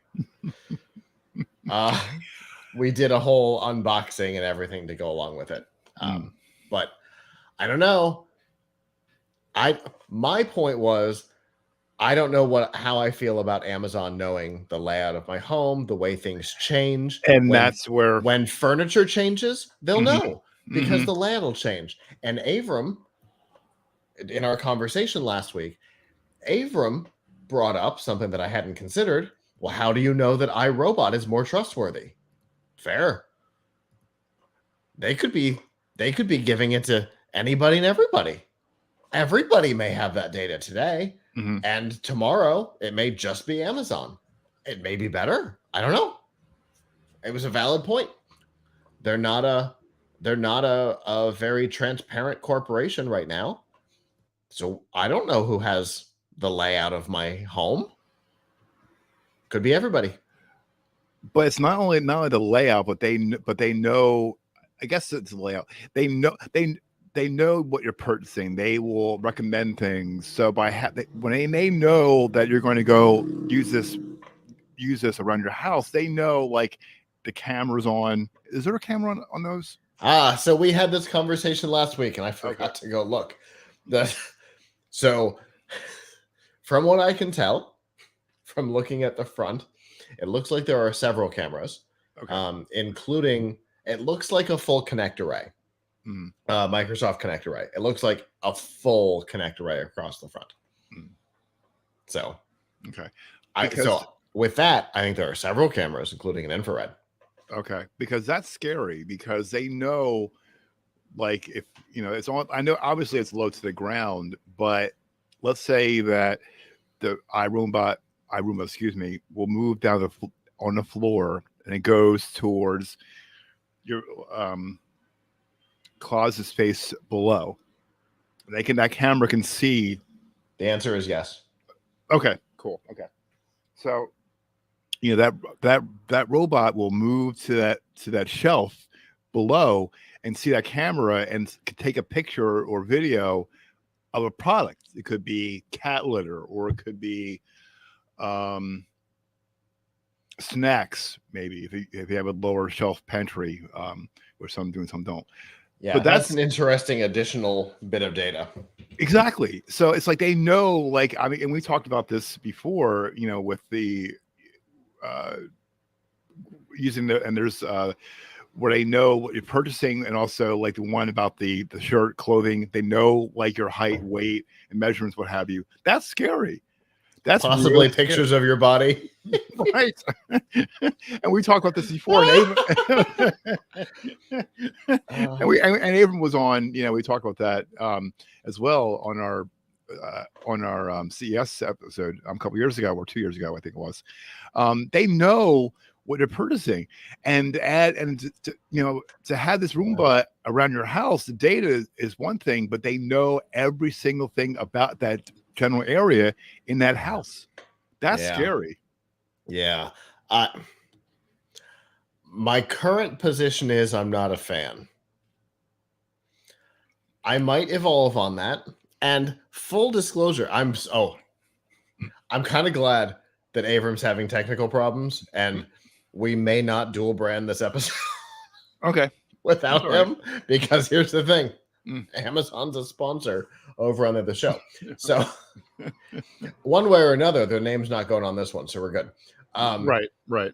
We did a whole unboxing and everything to go along with it. But I don't know. My point was, I don't know how I feel about Amazon knowing the layout of my home, the way things change. And that's where when furniture changes, they'll know because the layout will change. And Avram, in our conversation last week, Avram brought up something that I hadn't considered. Well, how do you know that iRobot is more trustworthy? Fair. They could be giving it to anybody and everybody. everybody may have that data today, Mm-hmm. and tomorrow it may just be Amazon. It may be better. I don't know. It was a valid point. They're not a very transparent corporation right now. So I don't know who has the layout of my home. Could be everybody. But it's not only the layout, but they know. I guess it's the layout. They know what you're purchasing. They will recommend things. So when they know that you're going to go use this around your house, they know like the camera's on. Is there a camera on those? So we had this conversation last week, and I forgot to go look. So from what I can tell, from looking at the front, it looks like there are several cameras, including, it looks like a full Connect Array, Microsoft Connect Array. It looks like a full Connect Array across the front. So, so with that, I think there are several cameras, including an infrared. Okay, because that's scary, because they know, like, if it's on. I know obviously it's low to the ground, but let's say that the iRobot, will move down on the floor, and it goes towards your closet space below. That camera can see. The answer is yes. Okay, cool. Okay, so that robot will move to that shelf below and see that camera and take a picture or video of a product. It could be cat litter, or it could be snacks, maybe if you have a lower shelf pantry, where some do and some don't. Yeah, but that's an interesting additional bit of data. Exactly. So it's like they know, like, I mean, and we talked about this before, with the using and there's where they know what you're purchasing, and also like the one about the shirt, clothing. They know like your height, weight, and measurements, what have you. That's scary. That's possibly really pictures scary of your body. Right. And we talked about this before. And Abram was on, we talked about that as well on our CES episode a couple years ago, or 2 years ago, I think it was. They know what they're purchasing, and to have this Roomba around your house, the data is one thing, but they know every single thing about that general area in that house. That's scary. Yeah. My current position is I'm not a fan. I might evolve on that. And full disclosure, I'm kind of glad that Abram's having technical problems, and we may not dual brand this episode. Okay. Without him, because here's the thing. Amazon's a sponsor over on the show. So one way or another, their name's not going on this one, so we're good. Right.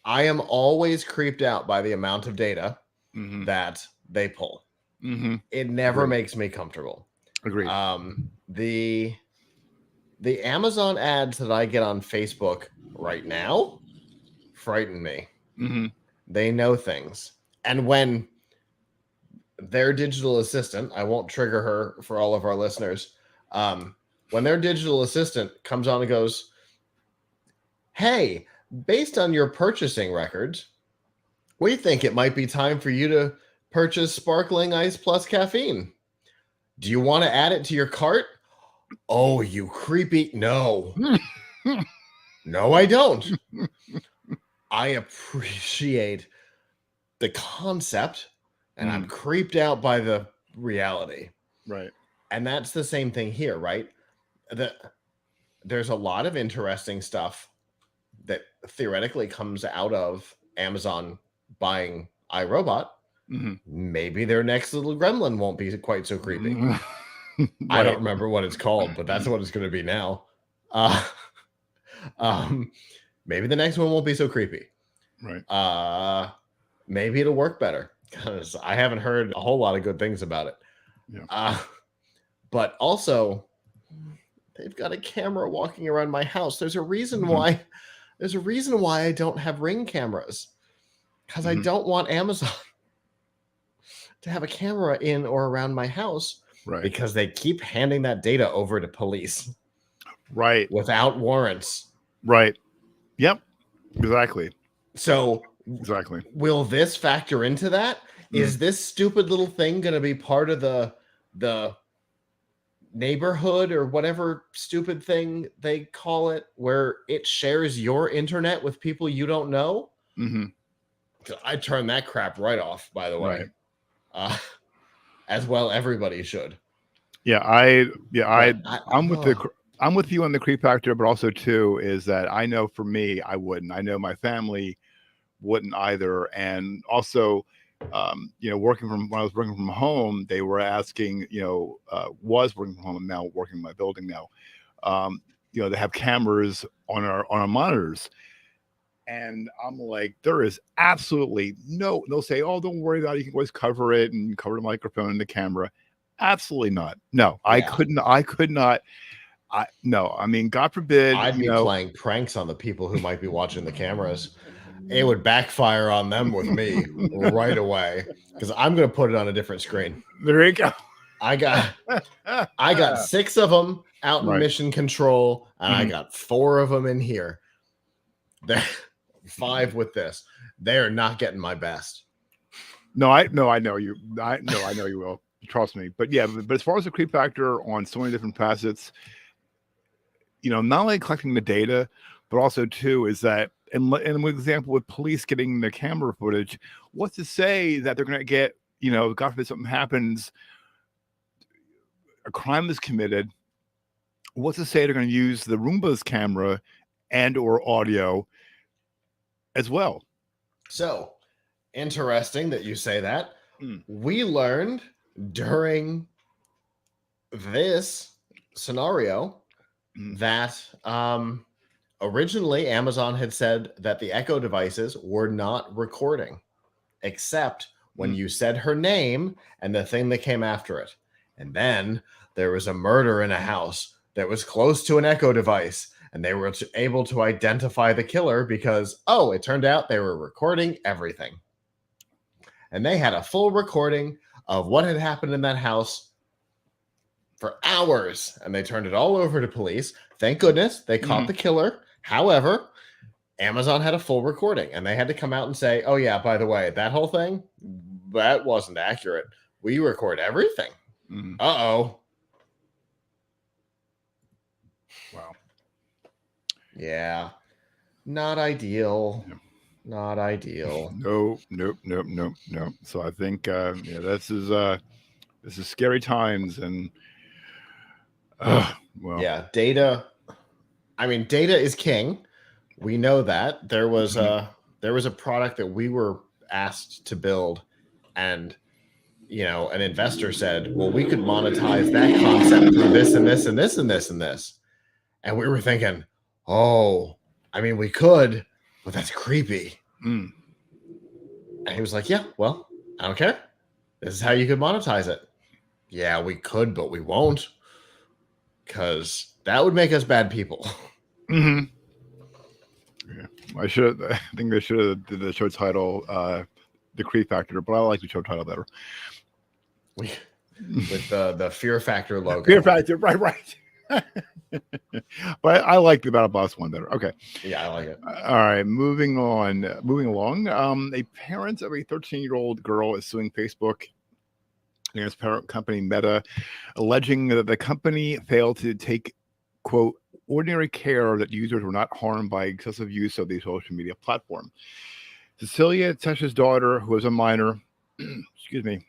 I am always creeped out by the amount of data that they pull. It never makes me comfortable. Agreed. The Amazon ads that I get on Facebook right now frighten me. They know things. And when their digital assistant, I won't trigger her for all of our listeners, when their digital assistant comes on and goes, hey, based on your purchasing records, we think it might be time for you to purchase sparkling ice plus caffeine. Do you want to add it to your cart? Oh, you creepy. No. No, I don't. I appreciate the concept, and I'm creeped out by the reality. Right. And that's the same thing here, right? There's a lot of interesting stuff that theoretically comes out of Amazon buying iRobot. Maybe their next little gremlin won't be quite so creepy. Right. I don't remember what it's called, but that's what it's going to be now. Maybe the next one won't be so creepy. Right. Maybe it'll work better, because I haven't heard a whole lot of good things about it. Yeah. But also, they've got a camera walking around my house. There's a reason why. There's a reason why I don't have Ring cameras, because I don't want Amazon to have a camera in or around my house Right. Because they keep handing that data over to police. Right. Without warrants. Right. Yep. Exactly. So exactly. Will this factor into that? Is this stupid little thing going to be part of the neighborhood or whatever stupid thing they call it, where it shares your internet with people you don't know? I turn that crap right off, by the way. As well, everybody should. Yeah, I'm with you on the creep factor, but also too is that I know for me, I wouldn't. I know my family wouldn't either, and also, when I was working from home, they were asking, was working from home, and now working in my building now, they have cameras on our monitors. And I'm like, there is absolutely no, they'll say, oh, don't worry about it. You can always cover it and cover the microphone and the camera. Absolutely not. No, I could not. No, I mean, God forbid. I'd be playing pranks on the people who might be watching the cameras. It would backfire on them with me right away, because I'm going to put it on a different screen. There you go. I got 6 of them out in mission control, and I got 4 of them in here. 5 with this. They are not getting my best. No, I know you. I know you will. Trust me. But yeah, but as far as the creep factor on so many different facets, not only collecting the data, but also too is that, and an example with police getting the camera footage, what's to say that they're going to get, God forbid something happens, a crime is committed, what's to say they're going to use the Roomba's camera and or audio as well? So interesting that you say that. We learned during this scenario that originally Amazon had said that the Echo devices were not recording, except when you said her name and the thing that came after it. And then there was a murder in a house that was close to an Echo device, and they were able to identify the killer because, it turned out they were recording everything. And they had a full recording of what had happened in that house for hours, and they turned it all over to police. Thank goodness they caught the killer. However, Amazon had a full recording, and they had to come out and say, oh yeah, by the way, that whole thing, that wasn't accurate. We record everything. Uh-oh. Wow. Yeah. Not ideal. Yeah. Not ideal. No. So I think this is scary times, and data. I mean, data is king. We know that. There was a product that we were asked to build, and an investor said, well, we could monetize that concept through this and this and this and this and this. And we were thinking, we could, but that's creepy. And he was like, yeah, well, I don't care. This is how you could monetize it. Yeah, we could, but we won't, because that would make us bad people. Yeah, I think they should have did the show title, The Creep Factor, but I like the show title better. With the Fear Factor logo. Fear Factor, right. But I like the Battle Boss one better. Okay. Yeah, I like it. All right, moving along. A parent of a 13-year-old girl is suing Facebook against parent company Meta, alleging that the company failed to take, quote, ordinary care that users were not harmed by excessive use of the social media platform. Cecilia Tesh's daughter, who was a minor, excuse me,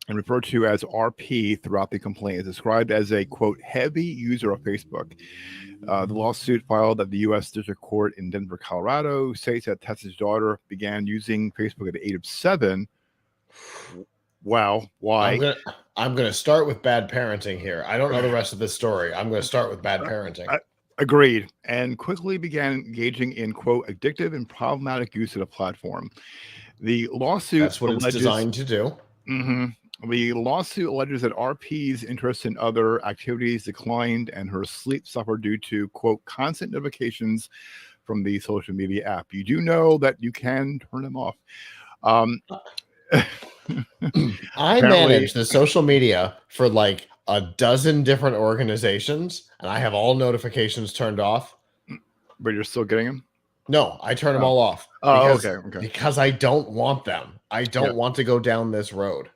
and referred to as RP throughout the complaint, is described as a, quote, heavy user of Facebook. The lawsuit filed at the U.S. District Court in Denver, Colorado, states that Tesh's daughter began using Facebook at the age of 7. Wow. Why? I'm gonna start with bad parenting here. I don't know the rest of this story. I'm going to start with bad parenting. Agreed. And quickly began engaging in, quote, addictive and problematic use of the platform. The lawsuit... That's what it's designed to do. The lawsuit alleges that RP's interest in other activities declined and her sleep suffered due to, quote, constant notifications from the social media app. You do know that you can turn them off. I manage the social media for like a dozen different organizations, and I have all notifications turned off. But you're still getting them? No, I turn them all off. Oh, okay. Because I don't want them. I don't want to go down this road.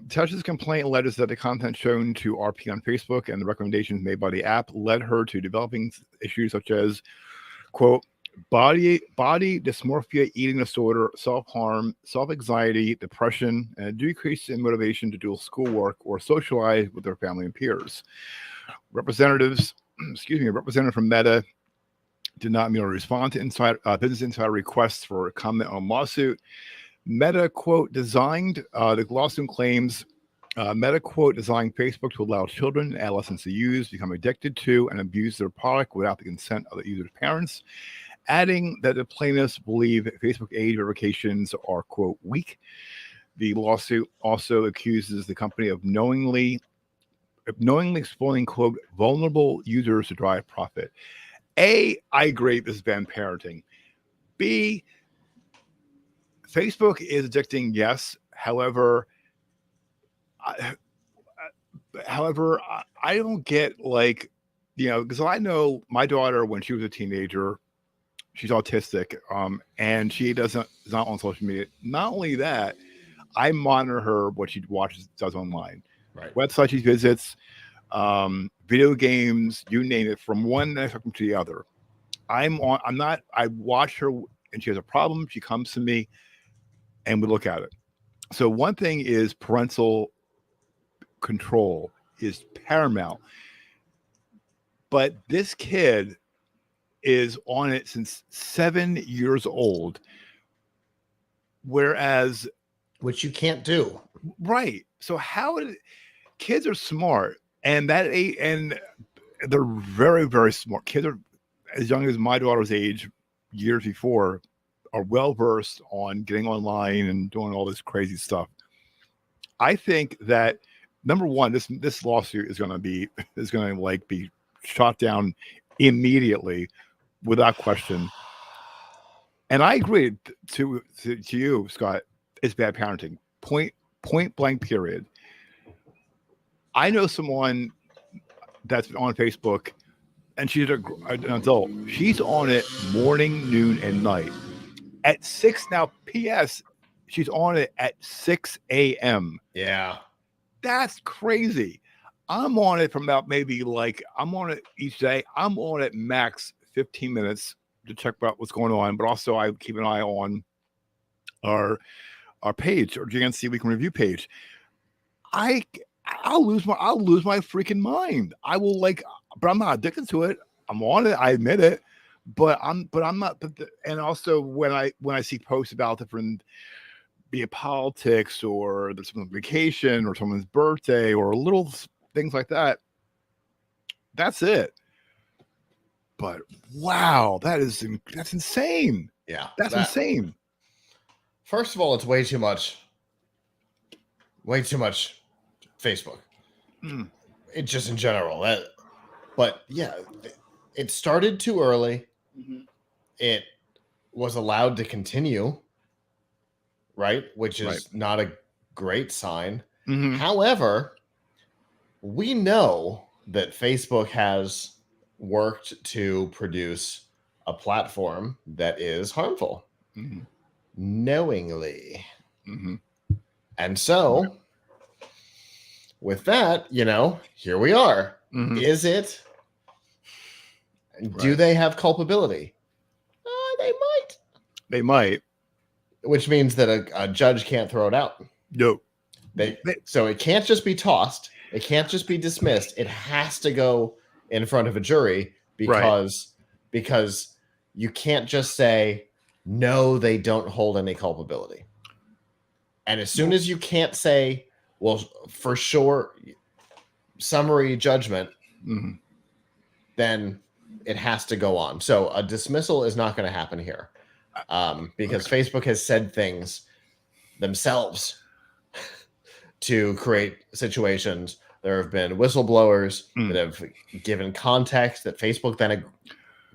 Tasha's complaint alleges that the content shown to RP on Facebook and the recommendations made by the app led her to developing issues such as, quote, body dysmorphia, eating disorder, self-harm, self-anxiety, depression, and a decrease in motivation to do schoolwork or socialize with their family and peers. A representative from Meta did not immediately respond to Business Insider requests for comment on lawsuit. Meta, quote, designed, the lawsuit claims, Meta, quote, designed Facebook to allow children and adolescents to use, become addicted to, and abuse their product without the consent of the user's parents, adding that the plaintiffs believe Facebook age verifications are, quote, weak. The lawsuit also accuses the company of knowingly exploiting, quote, vulnerable users to drive profit. A, I agree this is bad parenting. B, Facebook is addicting, yes. However, I don't get, like, because I know my daughter when she was a teenager, she's autistic, and she is not on social media. Not only that, I monitor her what she does online, right? Websites she visits, video games, you name it, from one spectrum to the other. I watch her, and she has a problem. She comes to me, and we look at it. So one thing is parental control is paramount. But this kid is on it since 7 years old, whereas, which you can't do, right? So kids are smart, and and they're very, very smart. Kids are as young as my daughter's age, years before, are well versed on getting online and doing all this crazy stuff. I think that number one, this lawsuit is going to be shot down immediately, without question. And I agree to you, Scott. It's bad parenting. Point blank. Period. I know someone that's on Facebook, and she's an adult. She's on it morning, noon, and night. At 6 now. P.S. She's on it at 6 a.m. Yeah, that's crazy. I'm on it from about I'm on it each day. I'm on it max 15 minutes to check out what's going on, but also I keep an eye on our page, our GNC Week in Review page. I'll lose my freaking mind. I will, but I'm not addicted to it. I'm on it. I admit it, but I'm not. And also when I see posts about different, be it politics or there's someone's vacation or someone's birthday or little things like that, that's it. But wow, that's insane. Yeah, that's insane. First of all, it's way too much Facebook. It just in general. But yeah, it started too early. Mm-hmm. It was allowed to continue, right? Which is not a great sign. Mm-hmm. However, we know that Facebook has worked to produce a platform that is harmful, knowingly. Mm-hmm. And so, with that, here we are. Mm-hmm. Is it? Do they have culpability? They might. Which means that a judge can't throw it out. No. So it can't just be tossed. It can't just be dismissed. It has to go in front of a jury because you can't just say, no, they don't hold any culpability. And as soon as you can't say, well, for sure, summary judgment, then it has to go on. So a dismissal is not going to happen here because Facebook has said things themselves to create situations. There have been whistleblowers that have given context that Facebook then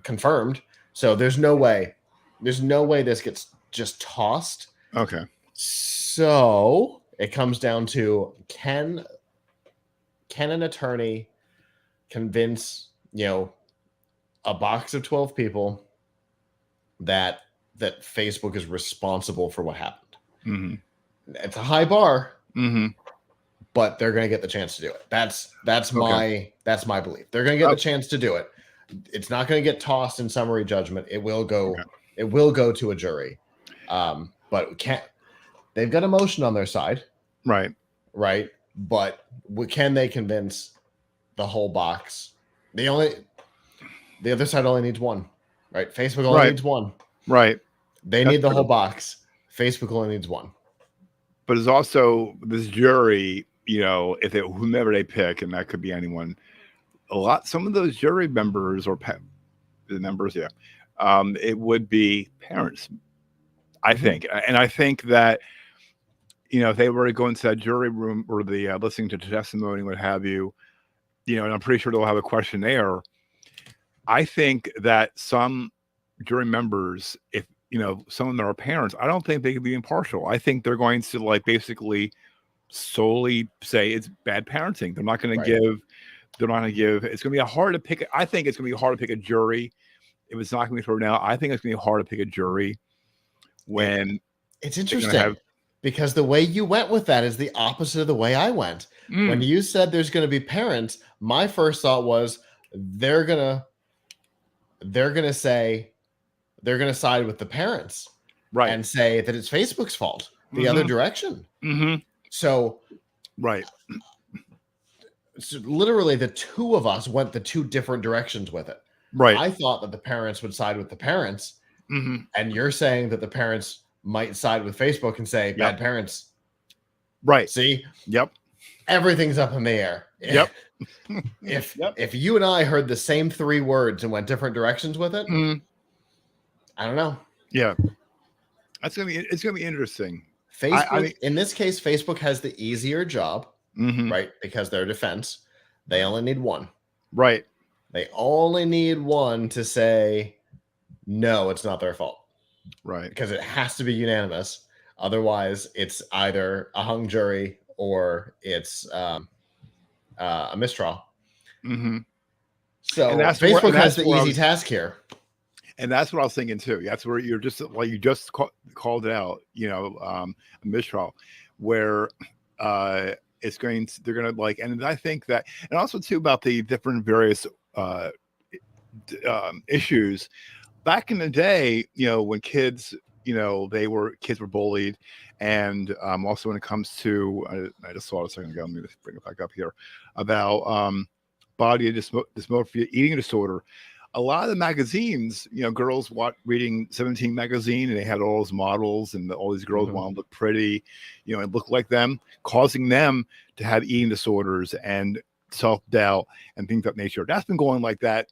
confirmed. So there's no way this gets just tossed Okay. So it comes down to can an attorney convince, a box of 12 people that Facebook is responsible for what happened? Mm-hmm. It's a high bar, Mm-hmm. but they're going to get the chance to do it. That's Okay. my belief. They're going to get the chance to do it. It's not going to get tossed in summary judgment. It will go. Okay. It will go to a jury. But they've got emotion on their side, Right. But can they convince the whole box? The other side only needs one, right? Facebook only needs one, right? They need the whole box. Facebook only needs one. But there's also this jury, if whomever they pick, and that could be anyone. Some of those jury members or the members, it would be parents, I think. And I think that, if they were to go into that jury room or the listening to testimony, what have you, and I'm pretty sure they'll have a questionnaire. I think that some jury members, if some of them are parents, I don't think they can be impartial. I think they're going to basically solely say it's bad parenting. They're not going to give. They're not going to give. It's going to be hard to pick. I think it's going to be hard to pick a jury. If it's not going to be thrown out, I think it's going to be hard to pick a jury. When it's interesting because the way you went with that is the opposite of the way I went. When you said there's going to be parents, my first thought was they're going to side with the parents, and say that it's Facebook's fault. The other direction. So, So literally, the two of us went the two different directions with it. I thought that the parents would side with the parents, and you're saying that the parents might side with Facebook and say bad parents. See? Everything's up in the air. If you and I heard the same three words and went different directions with it, I don't know. It's gonna be interesting. Facebook, in this case, Facebook has the easier job, right? Because their defense, they only need one. They only need one to say, no, it's not their fault. Because it has to be unanimous. Otherwise, it's either a hung jury or it's a mistrial. So Facebook has the easy task here. And that's what I was thinking too. That's where you're just you just called it out, a mistrial, where they're going to and I think that, and also too about the different various issues back in the day, when kids, kids were bullied, and also when it comes to, I just saw it a second ago. Let me just bring it back up here about body dysmorphia, eating disorder. A lot of the magazines, girls reading 17 magazine, and they had all those models, and all these girls want to look pretty, and look like them, causing them to have eating disorders and self-doubt and things of that nature. That's been going like that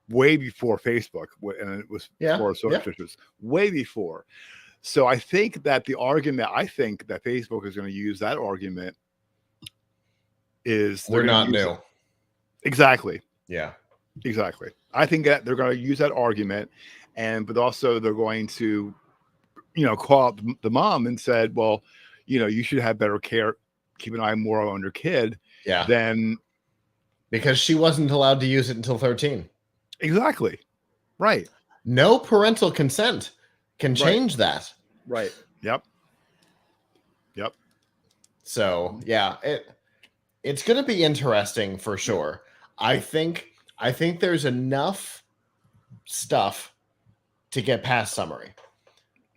way before Facebook, and it was for social issues, way before. So I think that that Facebook is going to use that argument is we're not new. Exactly. Yeah. Exactly. I think that they're going to use that argument, but also they're going to, call out the mom and said, well, you should have better care, keep an eye more on your kid. Than because she wasn't allowed to use it until 13. Exactly. Right. No parental consent can change that. Right. Yep. So it's going to be interesting for sure. I think there's enough stuff to get past summary.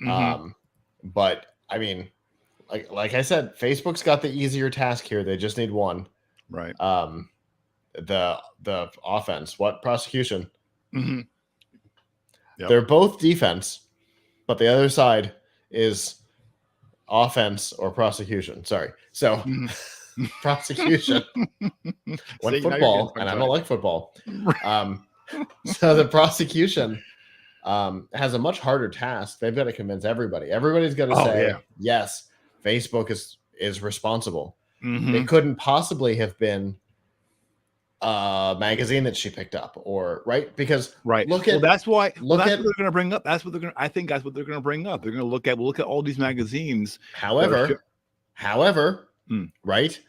But I mean, like I said, Facebook's got the easier task here. They just need one. Right. The offense, prosecution? Yep. They're both defense, but the other side is offense or prosecution. Sorry. So prosecution went football, and I don't like football. So the prosecution has a much harder task. They've got to convince everybody. Everybody's got to say, yes, Facebook is responsible. It couldn't possibly have been magazine that she picked up, or right? Because right. look Well, at that's why. Well, look that's at. what they're going to bring up. That's what they're going. I think that's what they're going to bring up. They're going to look at all these magazines. However, Hmm. right?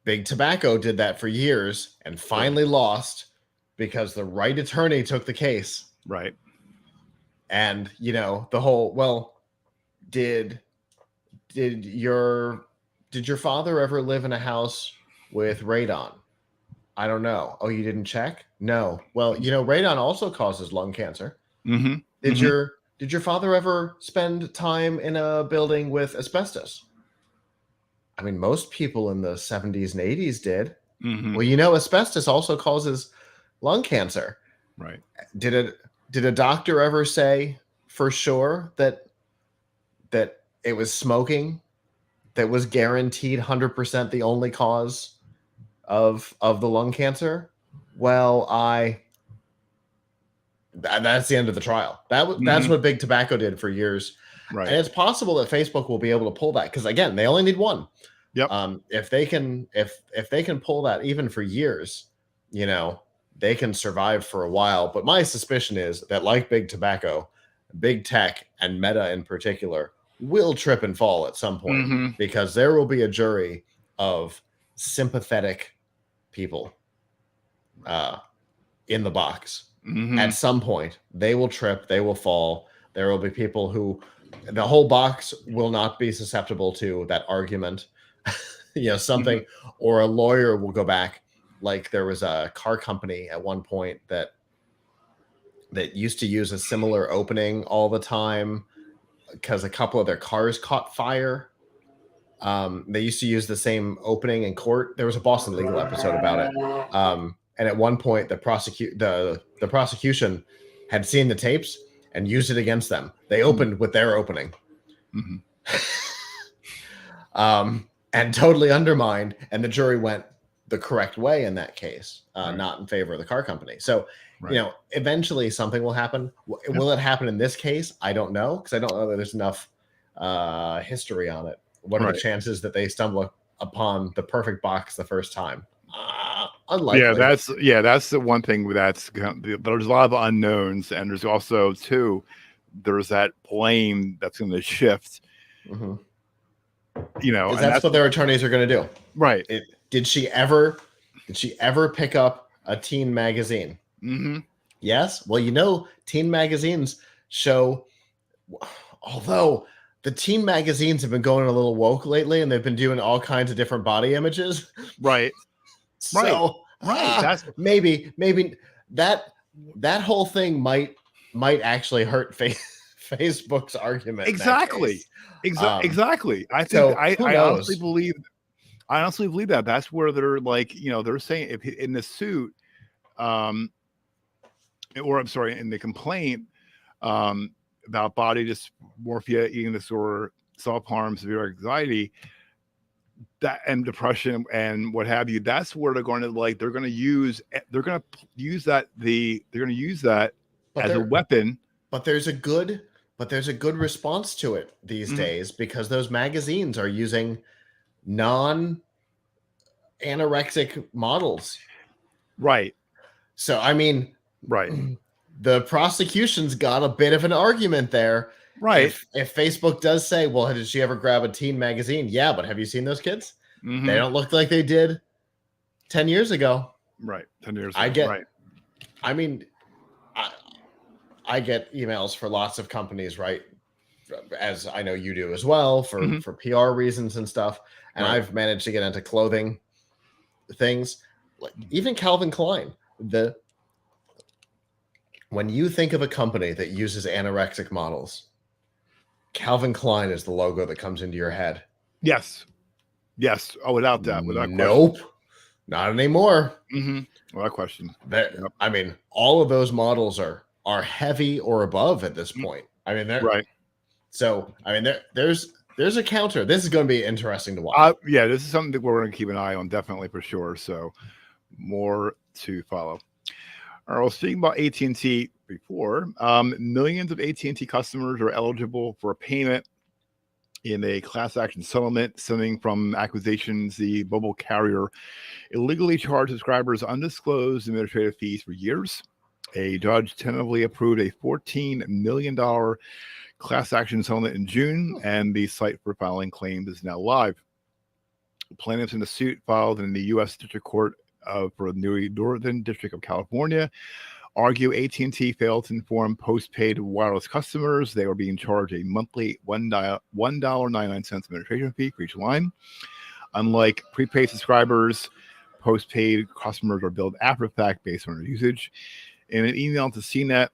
Big Tobacco did that for years and finally lost because the right attorney took the case. Right. And you know, the whole, well, did your father ever live in a house with radon? I don't know. Oh, you didn't check? No. Well, you know, radon also causes lung cancer. Mm-hmm. Did your father ever spend time in a building with asbestos? I mean, most people in the 70s and 80s did. Mm-hmm. Well, you know, asbestos also causes lung cancer. Right. Did a doctor ever say for sure that it was smoking that was guaranteed 100% the only cause of the lung cancer? Well, that's the end of the trial. That's what Big Tobacco did for years. Right. And it's possible that Facebook will be able to pull that, because again, they only need one. Yep. If they can pull that even for years, you know, they can survive for a while. But my suspicion is that, like Big Tobacco, Big Tech and Meta in particular will trip and fall at some point, because there will be a jury of sympathetic people in the box. At some point, they will trip, they will fall. There will be people who the whole box will not be susceptible to that argument. You know, something, or a lawyer will go back. Like there was a car company at one point that used to use a similar opening all the time because a couple of their cars caught fire. They used to use the same opening in court. There was a Boston Legal episode about it. And at one point, the prosecution had seen the tapes and used it against them. They opened with their opening. And totally undermined, and the jury went the correct way in that case, not in favor of the car company. So, you know, eventually something will happen. Will it happen in this case? I don't know, because I don't know that there's enough history on it. What are the chances that they stumble upon the perfect box the first time? Unlikely. That's the one thing there's a lot of unknowns, and there's also there's that blame that's going to shift. You know, that's what their attorneys are going to do. Right. Did she ever pick up a teen magazine? Yes. Well, you know, teen magazines show, although the teen magazines have been going a little woke lately, and they've been doing all kinds of different body images. Right. So that's maybe that whole thing might actually hurt Facebook's argument. Exactly. Exactly. I think I honestly believe that that's where they're like, you know, they're saying if in the suit, or I'm sorry, in the complaint about body dysmorphia, eating disorder, self-harm, severe anxiety, that and depression and what have you, that's where they're going to use that as a weapon. But there's a good response to it these days, because those magazines are using non-anorexic models. Right. So, I mean, the prosecution's got a bit of an argument there. Right. If Facebook does say, well, did she ever grab a teen magazine? Yeah, but have you seen those kids? They don't look like they did 10 years ago. Right. 10 years ago. I mean, I get emails for lots of companies, right? As I know you do as well, for PR reasons and stuff. And I've managed to get into clothing things, like even Calvin Klein. When you think of a company that uses anorexic models, Calvin Klein is the logo that comes into your head. Yes. Oh, without nope, question. Not anymore. Without question. I mean, all of those models are heavy or above at this point. I mean, they're right. So, I mean, there's a counter. This is going to be interesting to watch. This is something that we're going to keep an eye on, definitely, for sure. So, more to follow. All right, well, speaking about 'Millions of AT&T customers are eligible for a payment in a class action settlement stemming from accusations the mobile carrier illegally charged subscribers undisclosed administrative fees for years. A judge tentatively approved a $14 million class action settlement in June, and the site for filing claims is now live. Plaintiffs in the suit filed in the U.S. District Court for the Northern District of California argue AT&T failed to inform postpaid wireless customers they were being charged a monthly $1.99 administration fee for each line. Unlike prepaid subscribers, postpaid customers are billed after the fact based on their usage. In an email to CNET,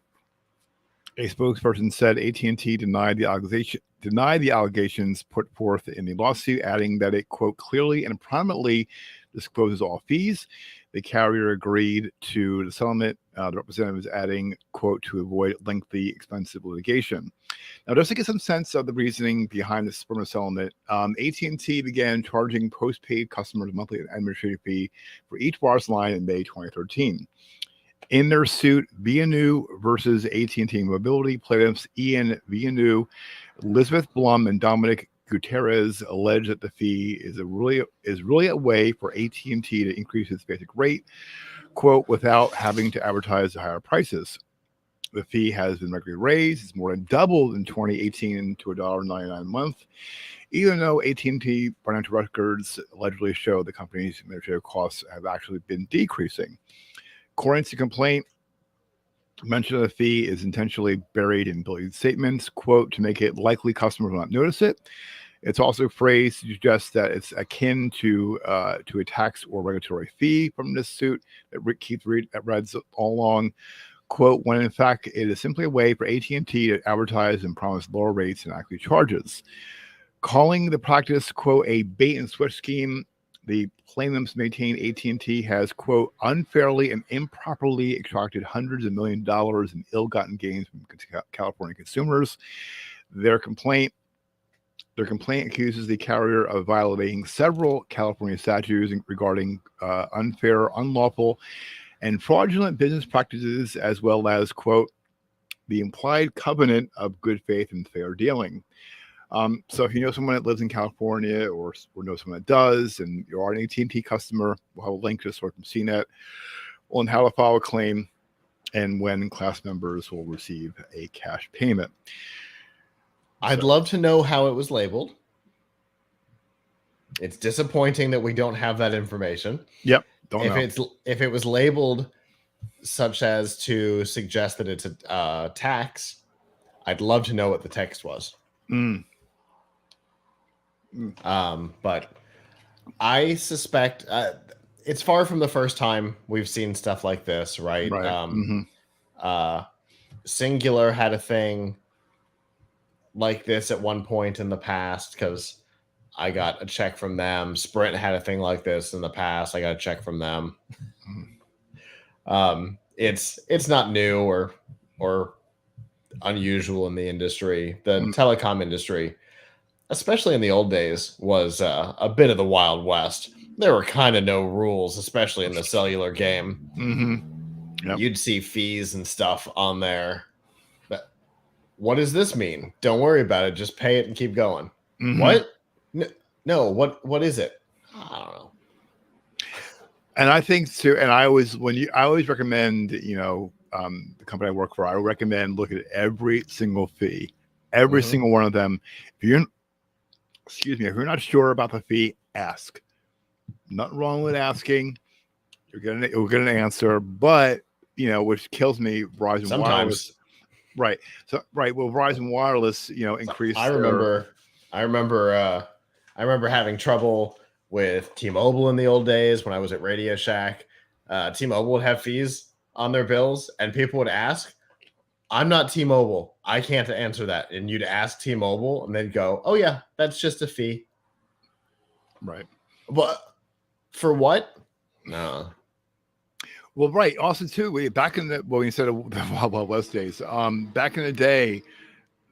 a spokesperson said AT&T denied the allegations put forth in the lawsuit, adding that it, quote, clearly and prominently discloses all fees. The carrier agreed to the settlement, the representatives adding, quote, to avoid lengthy, expensive litigation. Now, just to get some sense of the reasoning behind this settlement, AT&T began charging postpaid customers a monthly administrative fee for each wireless line in May 2013. In their suit, Vianu versus AT&T Mobility, plaintiffs Ian Vianu, Elizabeth Blum, and Dominic Gutierrez allege that the fee is really a way for AT&T to increase its basic rate, quote, without having to advertise the higher prices. The fee has been regularly raised. It's more than doubled in 2018 to $1.99 a month, even though AT&T financial records allegedly show the company's administrative costs have actually been decreasing. According to the complaint, mention of the fee is intentionally buried in billing statements, quote, to make it likely customers will not notice it. It's also phrased to suggest that it's akin to a tax or regulatory fee from this suit that reads all along, quote, when in fact it is simply a way for AT&T to advertise and promise lower rates than actually charges. Calling the practice, quote, a bait and switch scheme, the plaintiffs maintain AT&T has, quote, unfairly and improperly extracted hundreds of millions of dollars in ill-gotten gains from California consumers. Their complaint accuses the carrier of violating several California statutes regarding unfair, unlawful, and fraudulent business practices, as well as, quote, the implied covenant of good faith and fair dealing. So if you know someone that lives in California or know someone that does, and you are an AT&T customer, we'll have a link to a source from CNET on how to file a claim and when class members will receive a cash payment. I'd love to know how it was labeled. It's disappointing that we don't have that information. Yep. Don't know. If it was labeled such as to suggest that it's a tax, I'd love to know what the text was. But I suspect it's far from the first time we've seen stuff like this, right? Singular had a thing like this at one point in the past because I got a check from them. Sprint had a thing like this in the past. I got a check from them. It's not new or unusual in the industry. The telecom industry, especially in the old days, was a bit of the Wild West. There were kind of no rules, especially in the cellular game. Yep. You'd see fees and stuff on there. But what does this mean? Don't worry about it. Just pay it and keep going. What? No. What is it? I don't know. And I think too. And I always recommend, the company I work for, I recommend look at every single fee, every single one of them. If you're not sure about the fee, ask. Nothing wrong with asking. You'll get an answer, but which kills me, Verizon Wireless. Right. So well, Verizon Wireless, increased. I remember having trouble with T-Mobile in the old days when I was at Radio Shack. T-Mobile would have fees on their bills, and people would ask, I'm not T-Mobile. I can't answer that. And you'd ask T-Mobile, and they'd go, oh, yeah, that's just a fee. Right. But for what? No. Well, right. Also, too, back in when you said the Wild West days, back in the day,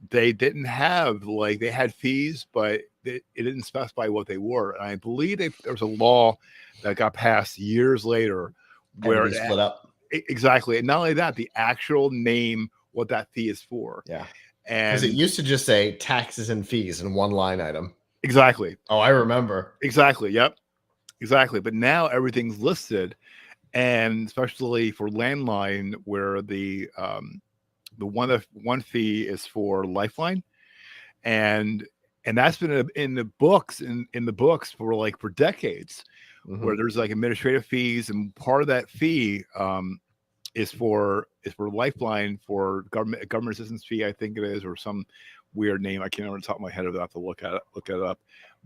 they didn't have, they had fees, but it didn't specify what they were. And I believe there was a law that got passed years later where it split up. Exactly. And not only that, the actual name, what that fee is for. Yeah. Because it used to just say taxes and fees in one line item. Exactly. Oh, I remember. Exactly. Yep. Exactly. But now everything's listed, and especially for landline, where the one fee is for Lifeline, and that's been in the books for decades, where there's like administrative fees, and part of that fee is for Lifeline, for government assistance fee, I think it is, or some weird name I can't remember on the top of my head. I'll have to look it up.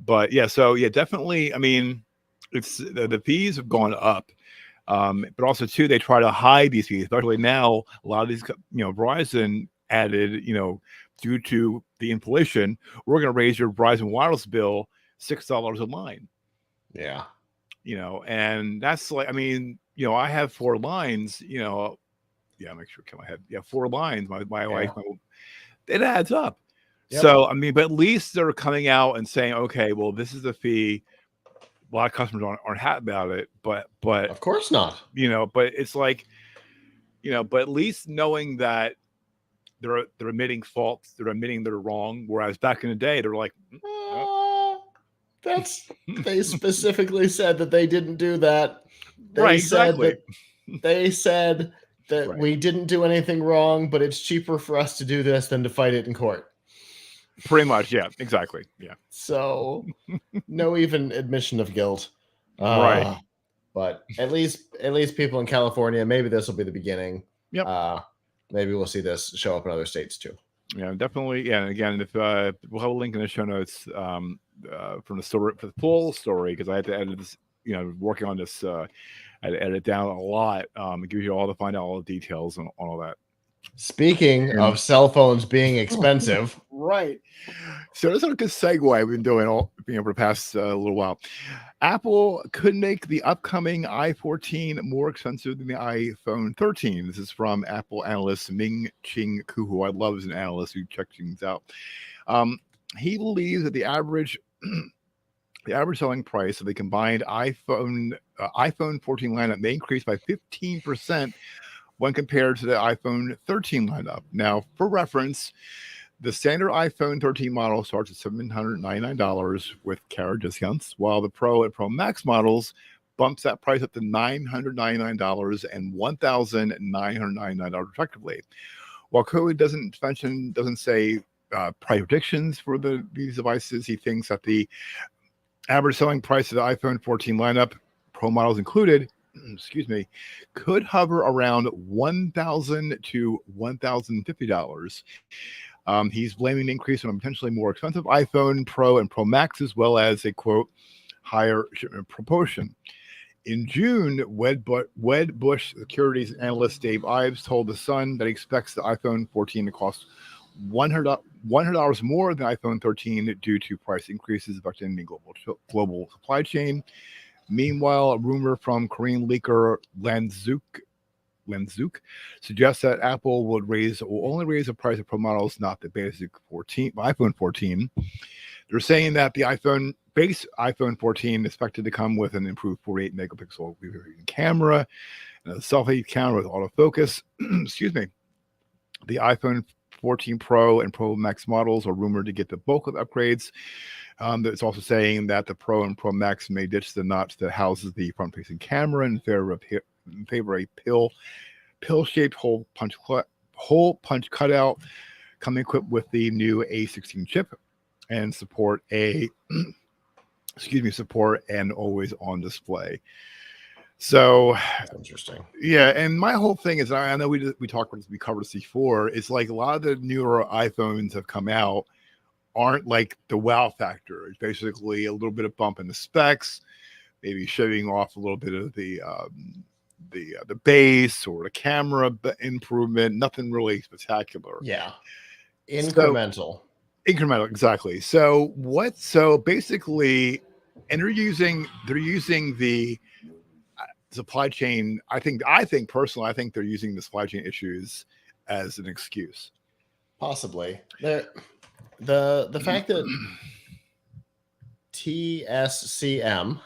But yeah, so yeah, definitely. I mean, it's the fees have gone up. But also too, they try to hide these fees, especially now. A lot of these, Verizon added, due to the inflation, we're going to raise your Verizon wireless bill $6 a line. Yeah. And that's like, I mean, I have 4 lines, make sure I get my head. Yeah, 4 lines. My wife, it adds up. Yep. So, I mean, but at least they're coming out and saying, okay, well, this is the fee. A lot of customers aren't happy about it, but of course not. But it's like, but at least knowing that they're admitting faults, they're admitting they're wrong. Whereas back in the day, they're like, they specifically said that they didn't do that. They said that we didn't do anything wrong, but it's cheaper for us to do this than to fight it in court. Pretty much, yeah, exactly, yeah. So, no even admission of guilt, right? But at least people in California, maybe this will be the beginning. Yep. Maybe we'll see this show up in other states too. Yeah, definitely. Yeah, and again, if we'll have a link in the show notes from the story, for the full story, because I had to edit this. Working on this, I had to edit down a lot. It gives you all to find out all the details and all that. Speaking of cell phones being expensive, right? So that's a good segue I've been doing over the past little while. Apple could make the upcoming iPhone more expensive than the iPhone 13. This is from Apple analyst Ming-Chi Kuo, who I love as an analyst who checks things out. He believes that the average selling price of the combined iPhone 14 lineup may increase by 15%. When compared to the iPhone 13 lineup. Now, for reference, the standard iPhone 13 model starts at $799 with carrier discounts, while the Pro and Pro Max models bumps that price up to $999 and $1,999 respectively. While Code doesn't say price predictions for these devices, he thinks that the average selling price of the iPhone 14 lineup, Pro models included, could hover around $1,000 to $1,050. He's blaming the increase on a potentially more expensive iPhone Pro and Pro Max, as well as a, quote, higher shipment proportion. In June, Wedbush Securities analyst Dave Ives told The Sun that he expects the iPhone 14 to cost $100 more than iPhone 13 due to price increases affecting the global supply chain. Meanwhile, a rumor from Korean leaker Lanzuk suggests that Apple will only raise the price of Pro models, not the basic iPhone 14. They're saying that the base iPhone 14 is expected to come with an improved 48 megapixel camera and a selfie camera with autofocus. The iPhone 14 Pro and Pro Max models are rumored to get the bulk of upgrades. It's also saying that the Pro and Pro Max may ditch the notch that houses the front-facing camera in favor of a pill-shaped hole punch cutout, coming equipped with the new A16 chip, and support an always-on display. So that's interesting. Yeah, and my whole thing is, I know we talked about this, we covered this before. It's like a lot of the newer iPhones have come out aren't like the wow factor. It's basically a little bit of bump in the specs, maybe shaving off a little bit of the base or the camera improvement. Nothing really spectacular. Yeah, incremental, exactly. So basically, and they're using the supply chain. I think personally, they're using the supply chain issues as an excuse. Possibly. The fact that TSCM,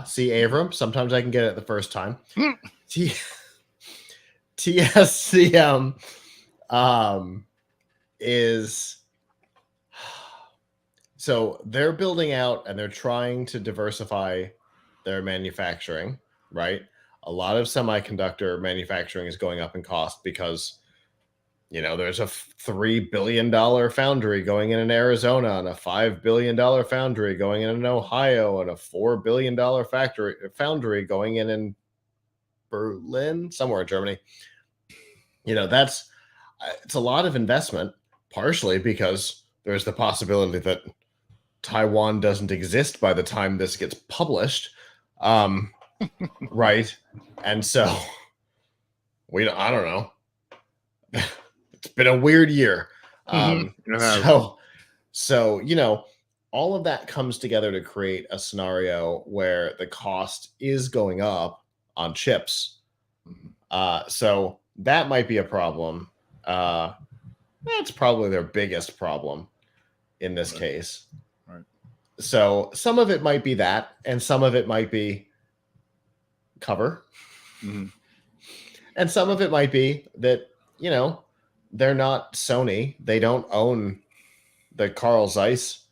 C. Abram, sometimes I can get it the first time. TSCM is, so they're building out and they're trying to diversify their manufacturing, right? A lot of semiconductor manufacturing is going up in cost because, you know, there's a $3 billion foundry going in Arizona and a $5 billion foundry going in Ohio and a $4 billion foundry going in Berlin, somewhere in Germany. You know, it's a lot of investment, partially because there's the possibility that Taiwan doesn't exist by the time this gets published. Right. And so I don't know. It's been a weird year. So, you know, all of that comes together to create a scenario where the cost is going up on chips. So that might be a problem. That's probably their biggest problem in this case. Right. So some of it might be that, and some of it might be cover. Mm-hmm. And some of it might be that, you know, they're not Sony. They don't own the Carl Zeiss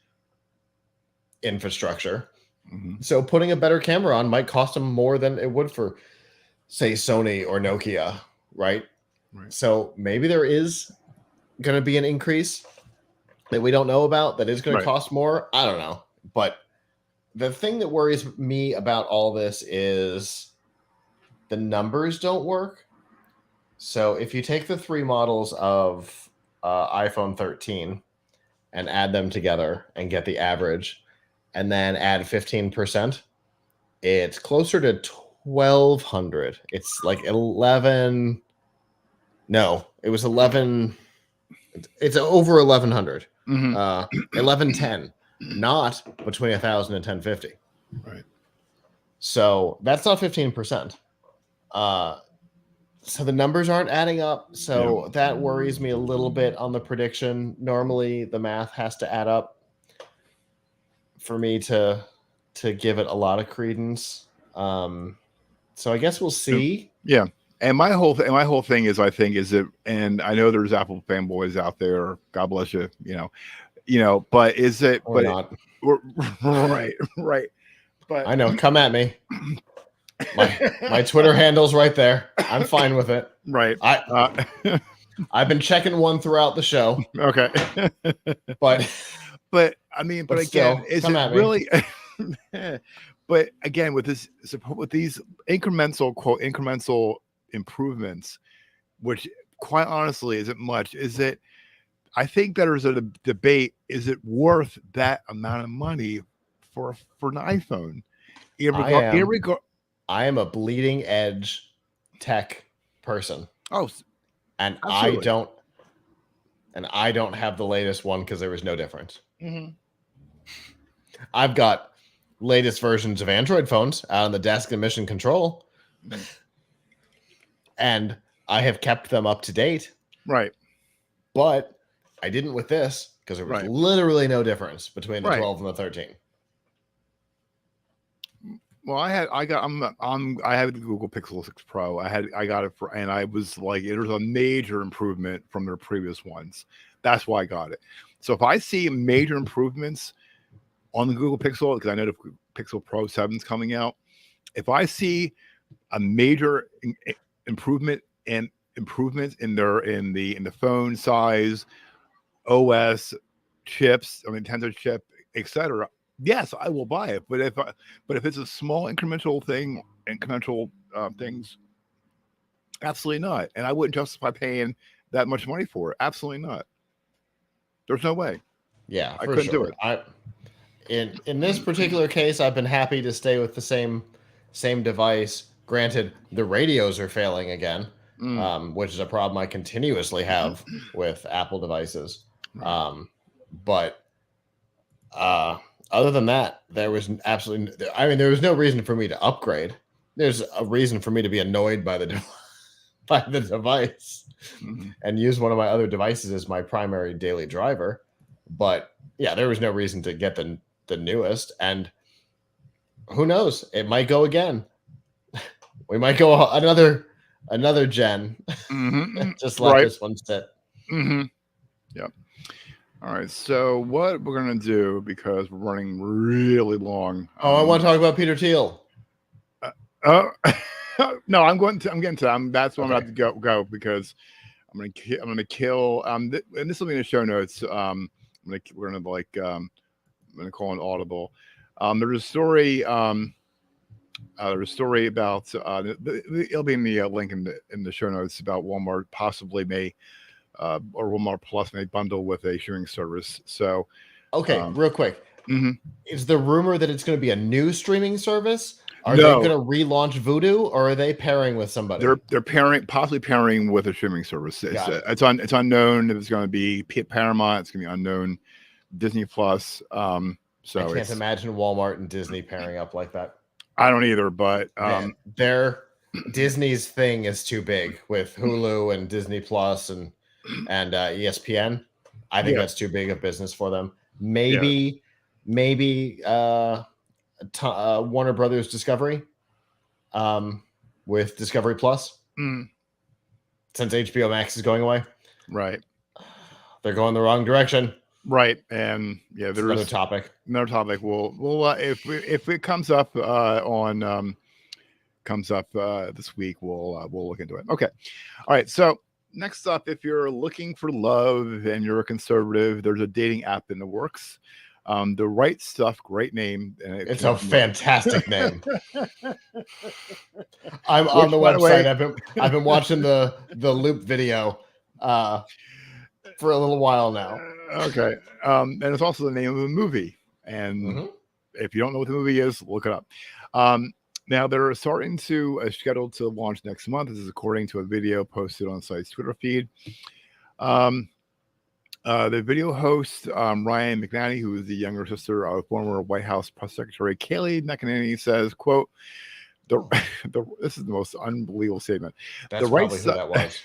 infrastructure. Mm-hmm. So putting a better camera on might cost them more than it would for, say, Sony or Nokia, right? So maybe there is going to be an increase that we don't know about that is going to cost more. I don't know. But the thing that worries me about all this is the numbers don't work. So if you take the 3 models of iPhone 13 and add them together and get the average and then add 15%, it's closer to 1,200. It's like 11. No, it was 11. It's over 1,100. Mm-hmm. 1110, not between 1,000 and 1,050. Right. So that's not 15%. So the numbers aren't adding up. So that worries me a little bit on the prediction. Normally the math has to add up for me to give it a lot of credence. So I guess we'll see. Yeah. And my whole thing is, I think, is that, and I know there's Apple fanboys out there. God bless you. You know, but is it? Or not. Right. But I know. Come at me. My Twitter handle's right there. I'm fine with it. Right. I've been checking one throughout the show. Okay. But I mean, but again, is it really? But again, with these incremental improvements, which quite honestly isn't much, is it? I think there's a debate: is it worth that amount of money for an iPhone? I am a bleeding edge tech person. Oh, and absolutely. I don't have the latest one because there was no difference. Mm-hmm. I've got latest versions of Android phones out on the desk in Mission Control, and I have kept them up to date. Right. But I didn't with this because there was literally no difference between the 12 and the 13. Well, I have the Google Pixel 6 Pro. I got it and I was like, it was a major improvement from their previous ones. That's why I got it. So if I see major improvements on the Google Pixel, because I know the Pixel Pro 7 is coming out, if I see a major improvement in the phone size, OS, chips, Nintendo chip, etc., yes, I will buy it. But if it's a small incremental things, absolutely not. And I wouldn't justify paying that much money for it. Absolutely not. There's no way. Yeah, I couldn't do it. In this particular case, I've been happy to stay with the same device. Granted, the radios are failing again, which is a problem I continuously have with Apple devices. But other than that, there was there was no reason for me to upgrade. There's a reason for me to be annoyed by the device and use one of my other devices as my primary daily driver. But yeah, there was no reason to get the newest. And who knows? It might go again. We might go another gen. Just let this one sit. Mm-hmm. Yep. All right. So what we're gonna do, because we're running really long. I want to talk about Peter Thiel. Oh no, I'm getting to that. That's what I'm about to go because I'm gonna kill. And this will be in the show notes. I'm gonna call an audible. There's a story. There's a story about. It'll be in the link in the show notes about Walmart possibly may. Or Walmart Plus may bundle with a streaming service. So, real quick, is the rumor that it's going to be a new streaming service? Are they going to relaunch Vudu, or are they pairing with somebody? They're possibly pairing with a streaming service. It's unknown if it's going to be Paramount. It's going to be unknown. Disney Plus. So I can't imagine Walmart and Disney pairing up like that. I don't either, but Disney's thing is too big with Hulu and Disney Plus and ESPN. I think that's too big of business for them. Maybe Warner Brothers Discovery with Discovery Plus, since HBO Max is going away. Right. They're going the wrong direction. Right. And there's another topic. We'll if it comes up this week, we'll look into it. Okay. All right. So next up, if you're looking for love and you're a conservative, there's a dating app in the works. The Right Stuff, great name. It's a fantastic name. I'm on the website. I've been watching the loop video for a little while now. Okay. And it's also the name of a movie. And if you don't know what the movie is, look it up. Now they're starting to scheduled to launch next month. This is according to a video posted on the site's Twitter feed. The video host, Ryan McNally, who is the younger sister of former White House Press Secretary Kayleigh McEnany, says, quote, this is the most unbelievable statement. That's probably who that was.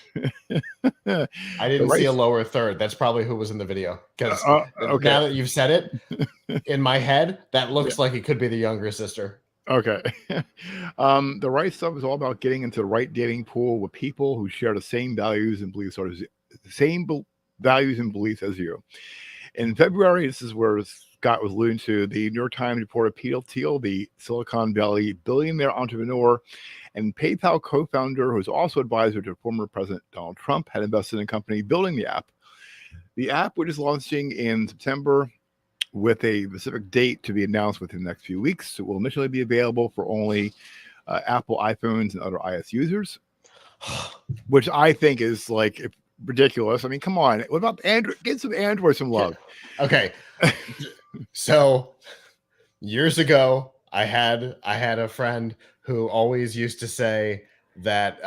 I didn't see a lower third. That's probably who was in the video. Because now that you've said it, in my head, that looks like it could be the younger sister. Okay. The Right Stuff is all about getting into the right dating pool with people who share the same values and beliefs, or the same values and beliefs as you. In February, this is where Scott was alluding to, the New York Times reported Peter Thiel, the Silicon Valley billionaire entrepreneur and PayPal co-founder, who is also advisor to former President Donald Trump, had invested in a company building the app. The app, which is launching in September, with a specific date to be announced within the next few weeks. It will initially be available for only Apple iPhones and other iOS users, which I think is like ridiculous. I mean, come on. What about Android? Get some Android some love. Yeah. Okay. So years ago, I had a friend who always used to say that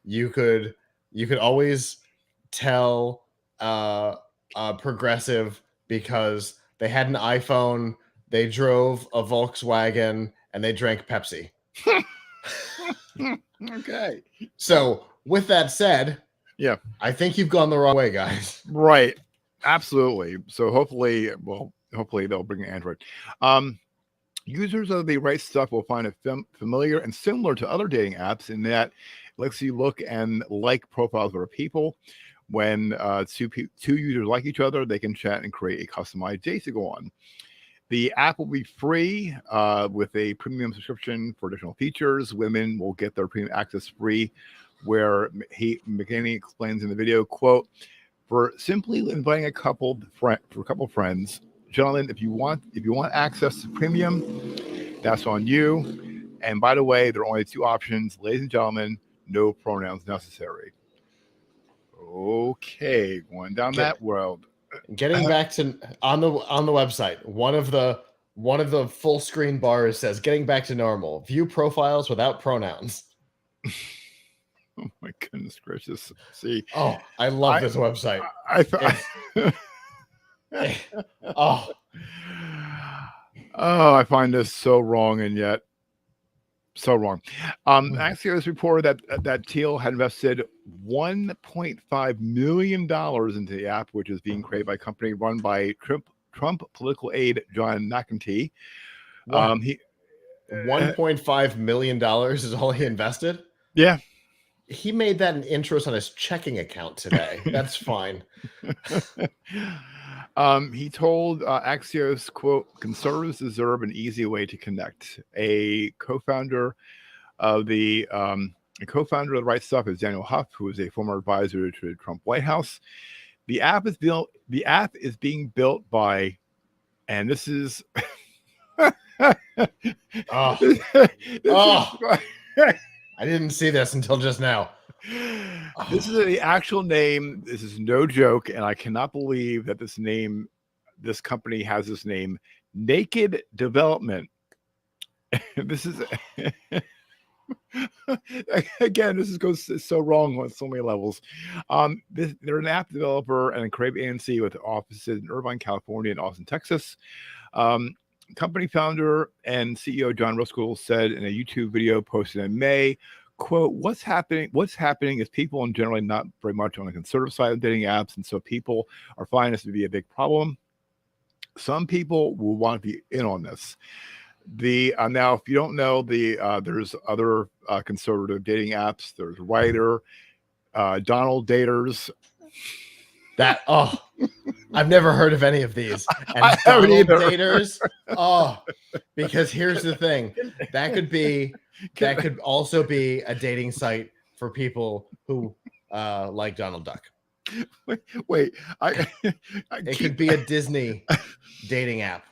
you could always tell a progressive because they had an iPhone, they drove a Volkswagen, and they drank Pepsi. Okay. So with that said, I think you've gone the wrong way, guys. Right. Absolutely. So hopefully they'll bring Android. Users of the Right Stuff will find it familiar and similar to other dating apps in that it lets you look and like profiles of other people. When two users like each other, they can chat and create a customized date to go on. The app will be free with a premium subscription for additional features. Women will get their premium access free, where McKinney explains in the video, quote, for simply inviting a couple friends, gentlemen, if you want access to premium, that's on you. And by the way, there are only two options, ladies and gentlemen, no pronouns necessary. Okay, going down that world. Getting back to on the website, one of the full screen bars says "Getting back to normal. View profiles without pronouns." Oh my goodness gracious! See, I love this website. I find this so wrong and yet so wrong. Actually, it was reported that Thiel had invested $1.5 million into the app, which is being created by a company run by Trump political aide John McEntee. $1.5 million is all he invested? Yeah. He made that an interest on his checking account today. That's fine. He told Axios, quote, "Conservatives deserve an easy way to connect." A co-founder of the Right Stuff is Daniel Huff, who is a former advisor to the Trump White House. The app is being built by, and this is I didn't see this until just now. This is the actual name. This is no joke, and I cannot believe that this company has this name, Naked Development. This is again, this goes so wrong on so many levels. They're an app developer and a creative agency with offices in Irvine, California, and Austin, Texas. Company founder and CEO John Ruskell said in a YouTube video posted in May, quote, what's happening is people in generally not very much on the conservative side of dating apps, and so people are finding this to be a big problem. Some people will want to be in on this. Now, if you don't know, there's other conservative dating apps. There's Writer, Donald Daters. I've never heard of any of these. And Donald Daters, because here's the thing, that could also be a dating site for people who like Donald Duck. Wait, it could be a Disney dating app.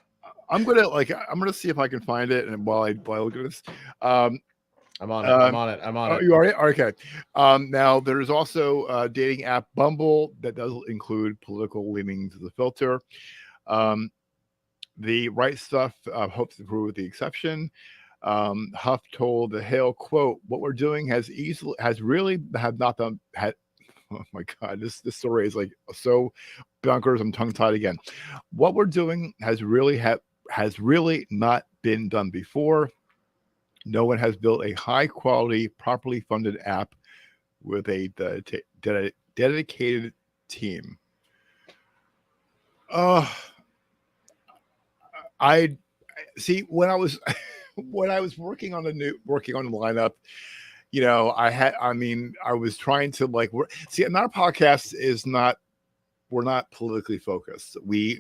I'm gonna see if I can find it, and while I look at this, I'm on it. You are okay. Now there's also a dating app, Bumble, that does include political leanings as a filter. The Right Stuff hopes to prove the exception. Huff told the Hill, quote, "What we're doing has not been had." Oh my God, this story is like so bonkers. I'm tongue tied again. What we're doing has really not been done before. No one has built a high quality, properly funded app with a dedicated team. I see when I was working on the lineup, you know, I was trying to our podcast we're not politically focused. We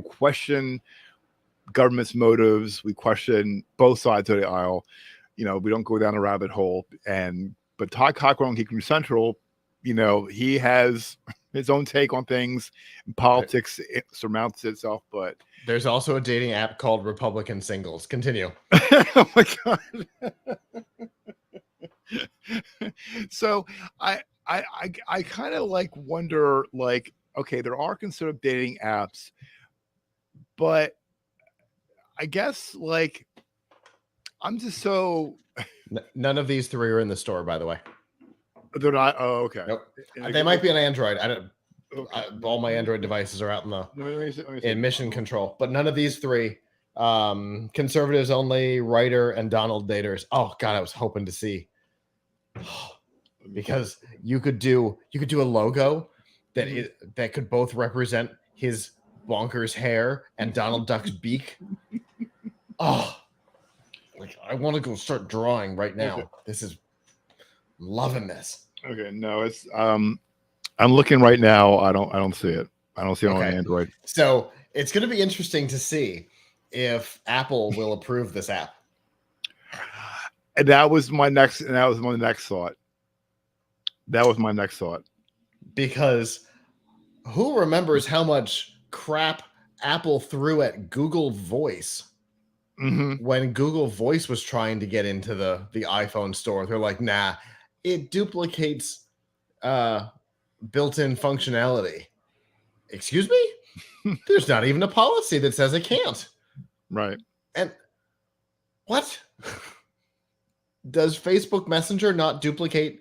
question government's motives. We question both sides of the aisle. You know, we don't go down a rabbit hole. But Todd Cockrell on Geek News Central, you know, he has his own take on things. Politics it surmounts itself, but there's also a dating app called Republican Singles. Continue. Oh my God. So I kind of wonder, okay, there are conservative dating apps, but I guess I'm just so. None of these three are in the store, by the way. They're not. Oh, okay. Nope. They might be on Android. I don't. Okay. All my Android devices are out in mission control, but none of these three. Conservatives only, Writer, and Donald Daters. Oh God, I was hoping to see. Because you could do a logo that could both represent his bonkers hair and Donald Duck's beak. Oh, I want to go start drawing right now. Okay. I'm loving this. Okay, no, it's I'm looking right now. I don't see it. I don't see it on Android. So it's going to be interesting to see if Apple will approve this app. And that was my next thought. Because who remembers how much crap Apple threw at Google Voice when Google Voice was trying to get into the iPhone store? They're like, nah, it duplicates built-in functionality. Excuse me? There's not even a policy that says it can't. Right. And what? Does Facebook Messenger not duplicate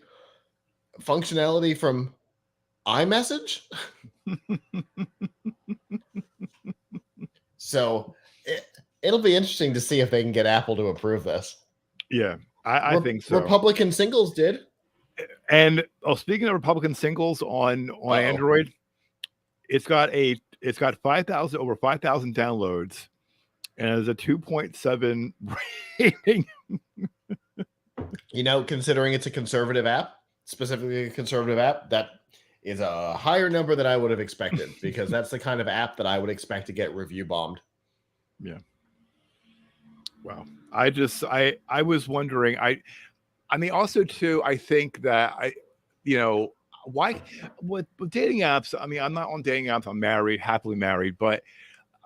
functionality from iMessage? So it'll be interesting to see if they can get Apple to approve this. Yeah, I think so. Republican Singles did. And speaking of Republican Singles on Android, it's got over 5,000 downloads and it's a 2.7 rating. Considering it's a conservative app, specifically a conservative app, that is a higher number than I would have expected, because that's the kind of app that I would expect to get review bombed. Yeah. Well, I was wondering, I mean, also too, I think that why with dating apps, I mean, I'm not on dating apps, I'm married, happily married, but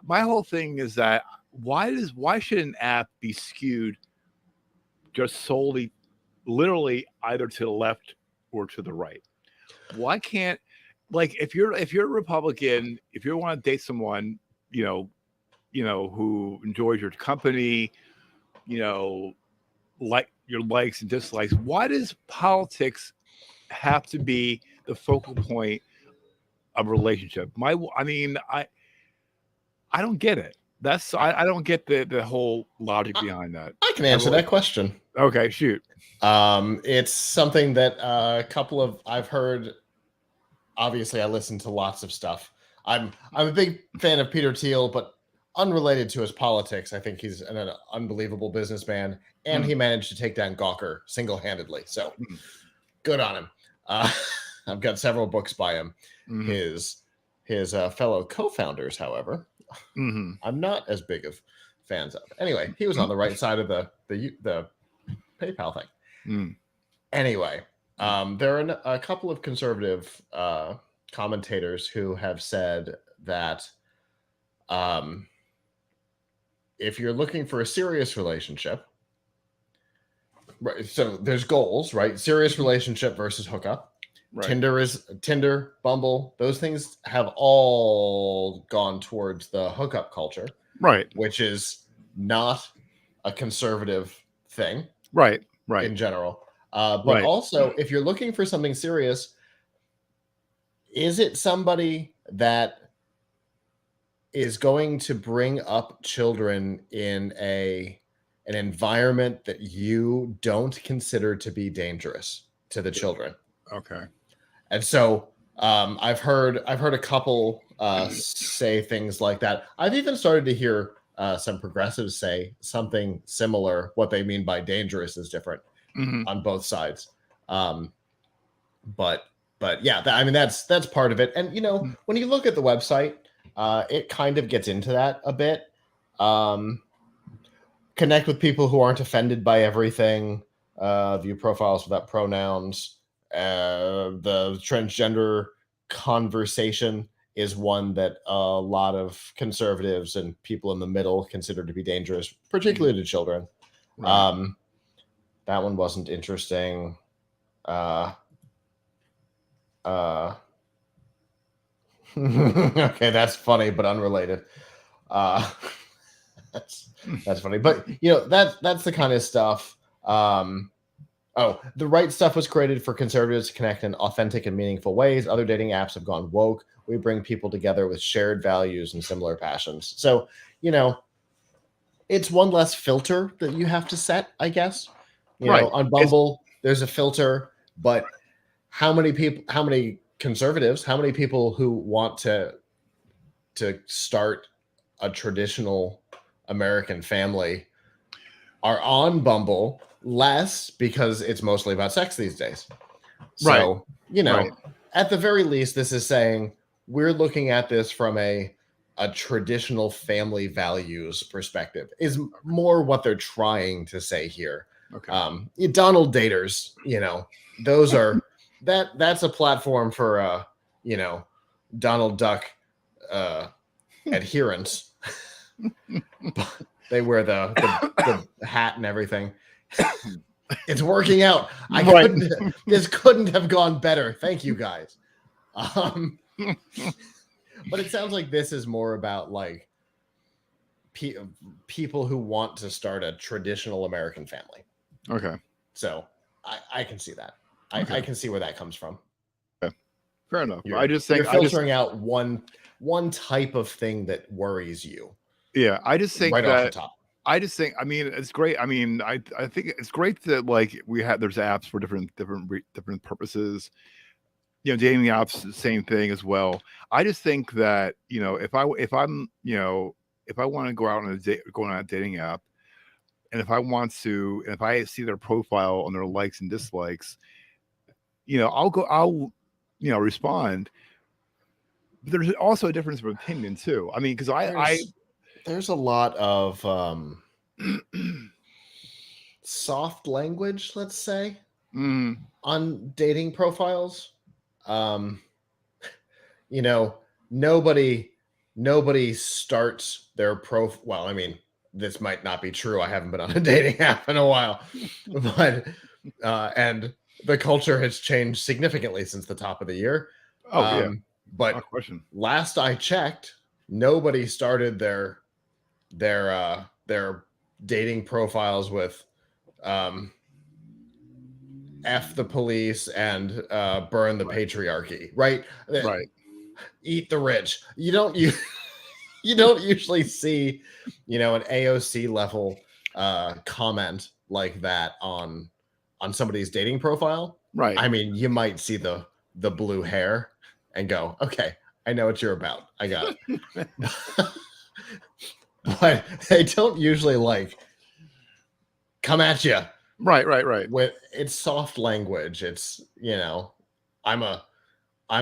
my whole thing is that why should an app be skewed just solely, literally either to the left or to the right? Why can't, like, if you're a Republican, if you want to date someone, who enjoys your company, like your likes and dislikes, why does politics have to be the focal point of a relationship? I don't get it. I don't get the whole logic behind that. I can answer that question. Okay, shoot. It's something that I've heard. Obviously, I listen to lots of stuff. I'm a big fan of Peter Thiel, but unrelated to his politics. I think he's an unbelievable businessman, and he managed to take down Gawker single-handedly. So good on him. I've got several books by him. His fellow co-founders, however, I'm not as big of fans of. Anyway, he was on the right side of the PayPal thing. Anyway, there are a couple of conservative commentators who have said that if you're looking for a serious relationship, right? So there's goals, right? Serious relationship versus hookup. Right. Tinder, Bumble, those things have all gone towards the hookup culture, right? Which is not a conservative thing, right? In general, but also, if you're looking for something serious, is it somebody that is going to bring up children in an environment that you don't consider to be dangerous to the children? Okay. And so I've heard a couple say things like that. I've even started to hear some progressives say something similar. What they mean by dangerous is different on both sides. But yeah, that's part of it. And when you look at the website, it kind of gets into that a bit. Connect with people who aren't offended by everything. View profiles without pronouns. The transgender conversation is one that a lot of conservatives and people in the middle consider to be dangerous, particularly to children. Right. That one wasn't interesting. Okay, that's funny but unrelated. That's funny, but that's the kind of stuff. The right stuff was created for conservatives to connect in authentic and meaningful ways. Other dating apps have gone woke. We bring people together with shared values and similar passions. So, it's one less filter that you have to set, I guess. On Bumble, there's a filter, but how many conservatives, how many people who want to start a traditional American family are on Bumble? Less, because it's mostly about sex these days. So, at the very least, this is saying we're looking at this from a traditional family values perspective, is more what they're trying to say here. Okay. Donald daters, those are that's a platform for Donald Duck adherents. They wear the hat and everything. It's working out. This couldn't have gone better. Thank you, guys. But it sounds like this is more about like people who want to start a traditional American family. Okay. So I can see that. I can see where that comes from. Okay. Fair enough. You're filtering out one type of thing that worries you. Yeah, I just think right off the top. I mean, it's great. I mean, I think it's great that like there's apps for different purposes. Dating apps, same thing as well. I just think that if I want to go out on go on a dating app, and if I see their profile on their likes and dislikes, I'll respond. But there's also a difference of opinion too. I mean, because there's a lot of soft language, let's say, on dating profiles. Nobody starts their profile. Well, I mean, this might not be true. I haven't been on a dating app in a while, but and the culture has changed significantly since the top of the year. But last I checked, nobody started their dating profiles with F the police and burn the patriarchy, right? Right. Eat the rich. You don't usually see, an AOC level comment like that on somebody's dating profile. Right. I mean, you might see the blue hair and go, okay, I know what you're about. I got it. But they don't usually come at you. Right. It's soft language. It's, I'm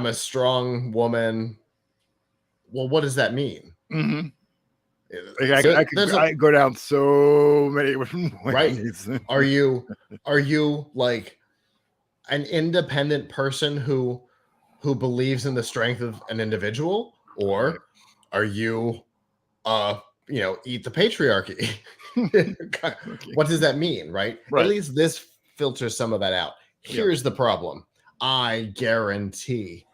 a strong woman. Well, what does that mean? Mm-hmm. I go down so many different ways. Right. Are you like an independent person who believes in the strength of an individual, or are you eat the patriarchy? What does that mean, right? At least this filters some of that out. Here's the problem. I guarantee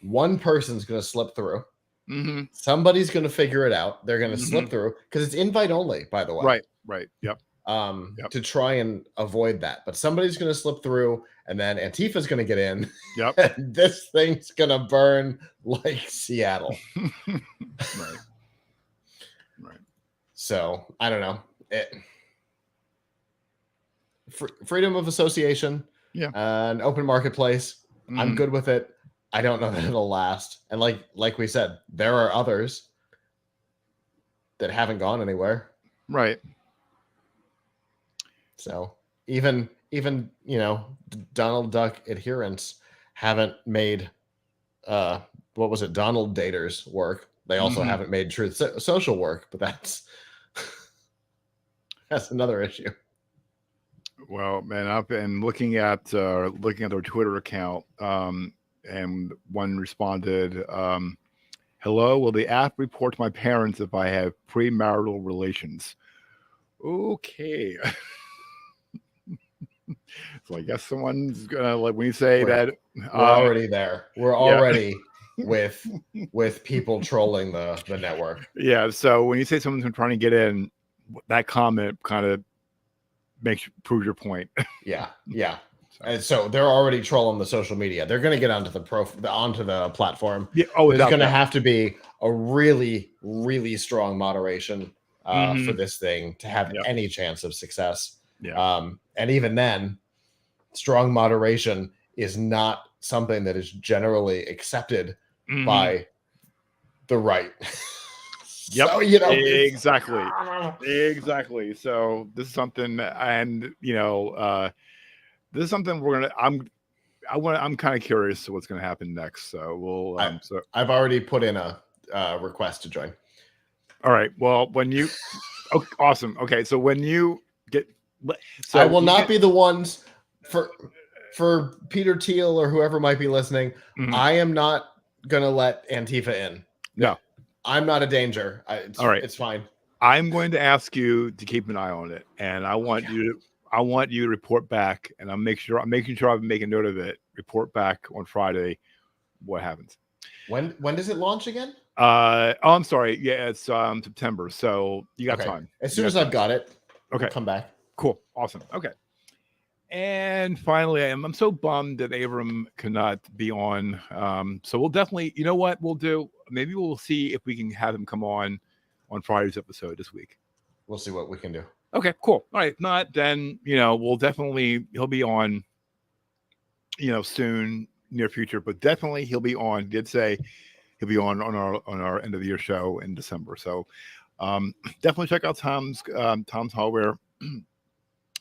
one person's going to slip through. Mm-hmm. Somebody's going to figure it out. They're going to slip through, because it's invite only, by the way. Right. Yep. To try and avoid that. But somebody's going to slip through, and then Antifa's going to get in. Yep. And this thing's going to burn like Seattle. Right. So I don't know. Freedom of association, an open marketplace. I'm good with it. I don't know that it'll last. And like we said, there are others that haven't gone anywhere. Right. So even Donald Duck adherents haven't made what was it, Donald Daters work. They also haven't made Truth Social work, but that's another issue. Well, man, I've been looking at their Twitter account, and one responded, "Hello, will the app report to my parents if I have premarital relations?" Okay. So I guess someone's gonna, like, when you say that, we're already there. We're already with people trolling the network. Yeah. So when you say someone's trying to get in, that comment kind of proves your point. Yeah. And so they're already trolling the social media. They're going to get onto the platform. Yeah. Oh, there's going to have to be a really, really strong moderation for this thing to have any chance of success. Yeah. And even then, strong moderation is not something that is generally accepted by the right. Yep. So, exactly. So this is something, and this is something I'm kind of curious to what's going to happen next. So we'll. I've already put in a request to join. All right. Well, when you, awesome. Okay, so when you get, I will not be the ones for Peter Thiel or whoever might be listening. I am not gonna let Antifa in. No, I'm not a danger. All right, it's fine. I'm going to ask you to keep an eye on it, and I want you to report back, and I'm making sure I make a note of it. Report back on Friday what happens. When does it launch again? I'm sorry. Yeah, it's September. So you got time. As soon as I've got it, okay, come back. Cool. Awesome. Okay. And finally, I'm so bummed that Abram cannot be on. So we'll definitely, you know what we'll do? Maybe we'll see if we can have him come on Friday's episode this week. We'll see what we can do. Okay, cool. All right. If not, then, he'll be on, soon, near future, but definitely he'll be on. He did say he'll be on our end of the year show in December. So Definitely check out Tom's Hardware.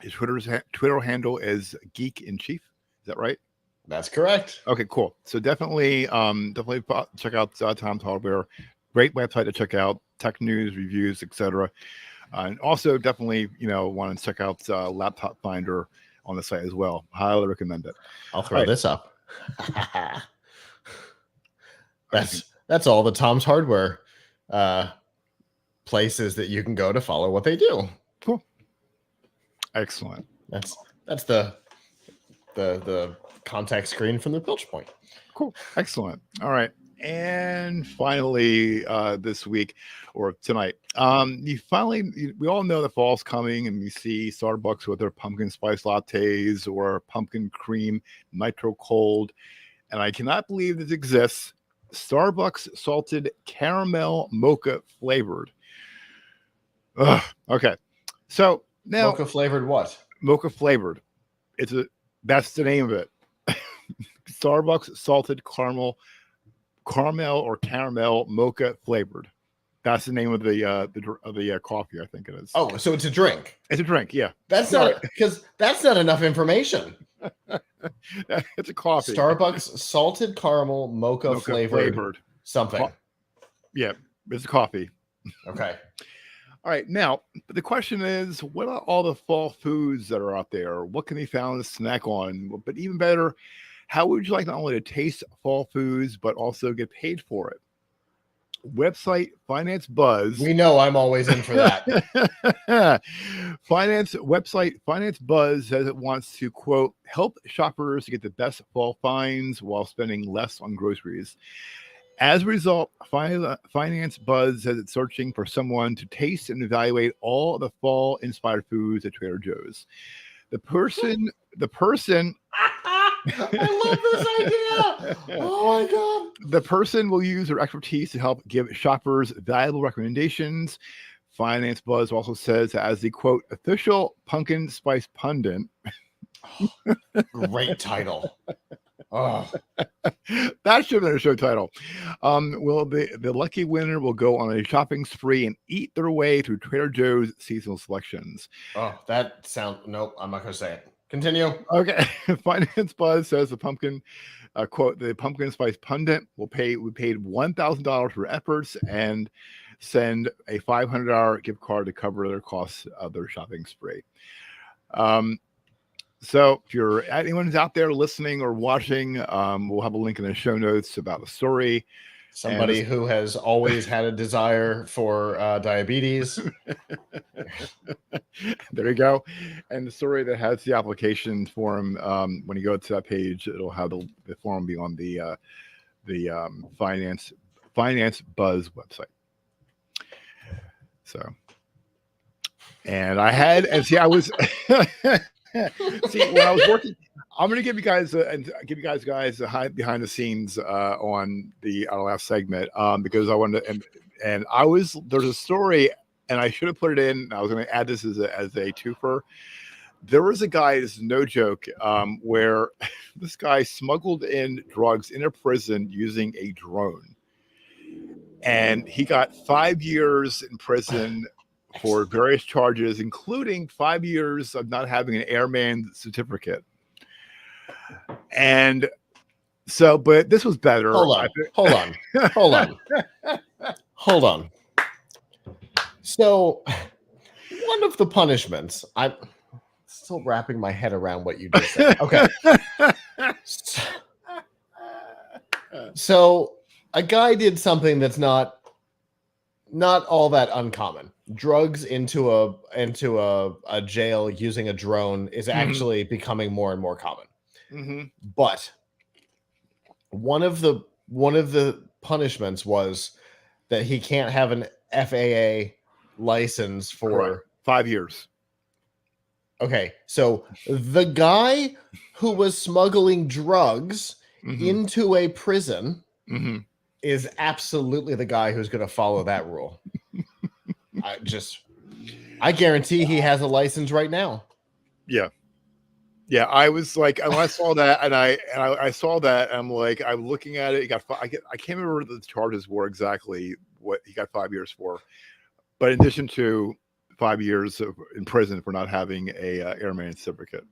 His Twitter handle is Geek in Chief. Is that right? That's correct. Okay, cool. So definitely check out Tom's Hardware. Great website to check out. Tech news, reviews, etc. And also definitely, want to check out Laptop Finder on the site as well. Highly recommend it. I'll throw this up. That's all the Tom's Hardware places that you can go to follow what they do. Cool. Excellent. That's the contact screen from the Pilch Point. Cool. Excellent. All right. And finally, this week or tonight, we all know the fall's coming, and we see Starbucks with their pumpkin spice lattes or pumpkin cream nitro cold. And I cannot believe this exists. Starbucks salted caramel mocha flavored. Ugh, okay. So now mocha flavored what? Mocha flavored. That's the name of it. Starbucks salted caramel or caramel mocha flavored. That's the name of the coffee, I think it is. Oh, so it's a drink. It's a drink, yeah. That's not because that's not enough information. It's a coffee. Starbucks salted caramel mocha flavored something. Yeah, it's a coffee. Okay. All right. Now, the question is, what are all the fall foods that are out there? What can be found to snack on? But even better, how would you like not only to taste fall foods, but also get paid for it? Website Finance Buzz. We know I'm always in for that. Website Finance Buzz says it wants to, quote, help shoppers get the best fall finds while spending less on groceries. As a result, Finance Buzz says it's searching for someone to taste and evaluate all the fall-inspired foods at Trader Joe's. The person. I love this idea. Oh my god! The person will use their expertise to help give shoppers valuable recommendations. Finance Buzz also says, as the quote official pumpkin spice pundit. Great title. Oh, that should have been a show title. The lucky winner will go on a shopping spree and eat their way through Trader Joe's seasonal selections. Oh, nope, I'm not going to say it. Continue. Okay. Finance Buzz says the pumpkin, quote, the pumpkin spice pundit we paid $1,000 for efforts and send a $500 gift card to cover their costs of their shopping spree. So if anyone's out there listening or watching, we'll have a link in the show notes about the story. Somebody who has always had a desire for diabetes. There you go. And the story that has the application form, when you go to that page, it'll have the form be on the Finance Buzz website. So, and I was see when I was working. I'm going to give you guys behind the scenes on our last segment because I wanted to, and there's a story, and I should have put it in. I was going to add this as a twofer. There was a guy, this is no joke, where this guy smuggled in drugs in a prison using a drone, and he got 5 years in prison for various charges, including 5 years of not having an airman certificate. And so, but this was better. Hold on. So, one of the punishments, I'm still wrapping my head around what you just said. Okay. So, a guy did something that's not all that uncommon. Drugs into a jail using a drone is actually becoming more and more common. Mm-hmm. But one of the punishments was that he can't have an FAA license for 5 years. Okay, so the guy who was smuggling drugs into a prison is absolutely the guy who's going to follow that rule. I guarantee he has a license right now. Yeah. Yeah, I was like, when I saw that, and I saw that, and I'm like, I'm looking at it. I can't remember what the charges were exactly. What he got 5 years for, but in addition to 5 years in prison for not having a airman certificate.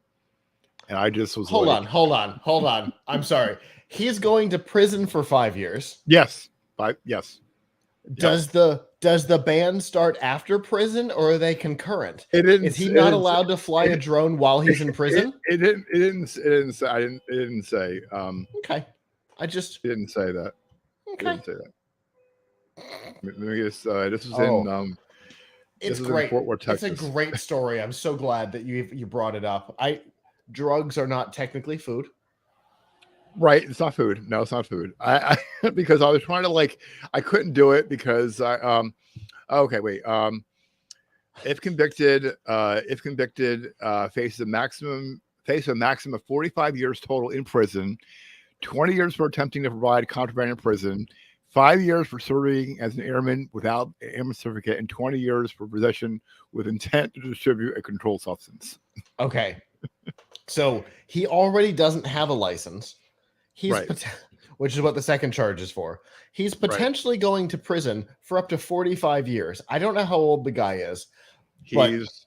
And I just was hold on. I'm sorry. He's going to prison for 5 years. Yes. Yes. Does the ban start after prison, or are they concurrent? It didn't. Is he not allowed to fly a drone while he's in prison? It didn't say. It didn't say. Okay. It didn't say that. Okay. It didn't say that. Let me just. This was in. It's this great. In Fort Worth, Texas. It's a great story. I'm so glad that you brought it up. Drugs are not technically food. Right, it's not food. No, it's not food. I because I was trying to I couldn't do it because okay, wait. If convicted, faces a maximum of 45 years total in prison, 20 years for attempting to provide contraband in prison, 5 years for serving as an airman without an airman certificate, and 20 years for possession with intent to distribute a controlled substance. Okay. So he already doesn't have a license. Which is what the second charge is for. He's potentially going to prison for up to 45 years. I don't know how old the guy is. He's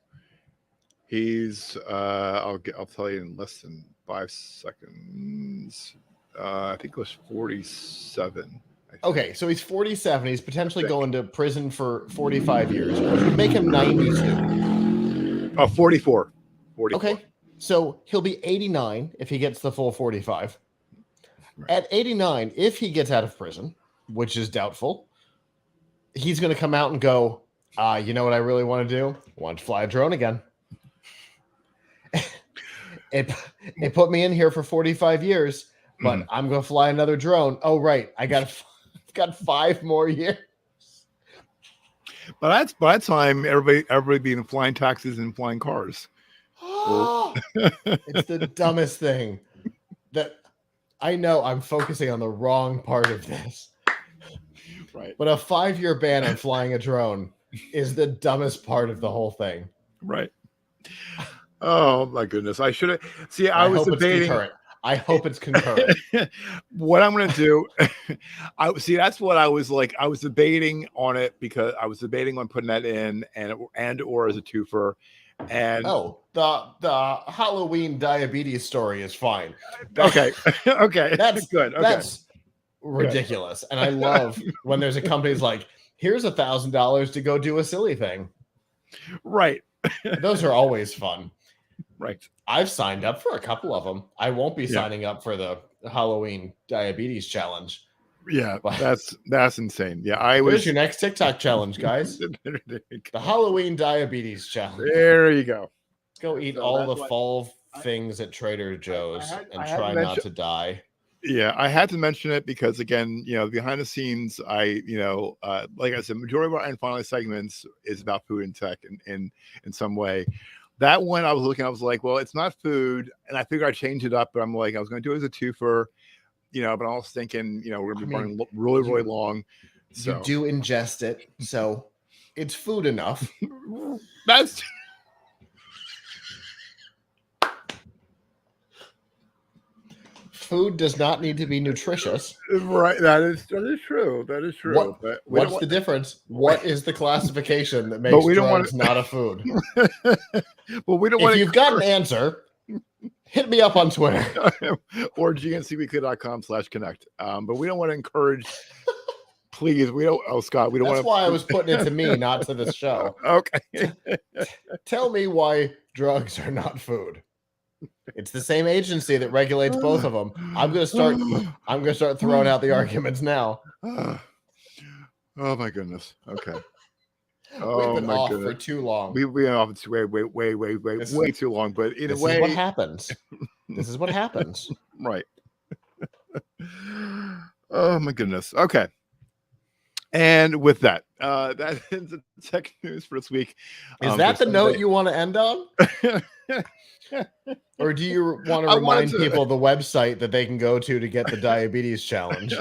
I'll tell you in less than 5 seconds. I think it was 47. Okay, so he's 47. He's potentially going to prison for 45 years, which would make him 92. 44. Okay, so he'll be 89 if he gets the full 45. Right. At 89, if he gets out of prison, which is doubtful, he's going to come out and go, you know what I really want to do? I want to fly a drone again. It put me in here for 45 years, but I'm going to fly another drone. Oh, right. I've got 5 more years. But by that time, everybody being flying taxis and flying cars. It's the dumbest thing that I know. I'm focusing on the wrong part of this. Right. But a 5-year ban on flying a drone is the dumbest part of the whole thing. Right. Oh my goodness. I should have I was debating. I hope it's concurrent. What I'm going to do, that's what I was like. I was debating on it because I was debating on putting that in and or as a twofer. And the Halloween diabetes story is fine. Okay. That's good. Okay. That's ridiculous. And I love when there's a company's like, here's $1,000 to go do a silly thing. Right. Those are always fun. Right. I've signed up for a couple of them. I won't be signing up for the Halloween diabetes challenge. Yeah, but that's insane. Yeah, Where's your next TikTok challenge, guys? The Halloween diabetes challenge. There you go. Let's go eat all the fall things at Trader Joe's and try not to die. Yeah, I had to mention it because again, behind the scenes, like I said, majority of our and finally segments is about food and tech in some way. That one I was like, well, it's not food, and I figured I'd change it up, but I'm like, I was going to do it as a twofer. But I was thinking, we're going to be running really, really long. So. You do ingest it, so it's food enough. That's food does not need to be nutritious. Right. That is true. That is true. What's the difference? What is the classification that makes drugs not a food? Well, we don't want. If you've got an answer, hit me up on Twitter or gncweekly.com/connect. But we don't want to encourage. Please, we don't. Oh, Scott, we don't want. That's why I was putting it to me, not to the show. Okay. Tell me why drugs are not food. It's the same agency that regulates both of them. I'm gonna start throwing out the arguments now. Oh my goodness. Okay. We've been off for too long. We've been off way too long. But in a way, this is what happens. This is what happens. Right. Oh my goodness. Okay. And with that, that ends the tech news for this week. Is that the note you want to end on? Or do you want to remind people the website that they can go to get the diabetes challenge?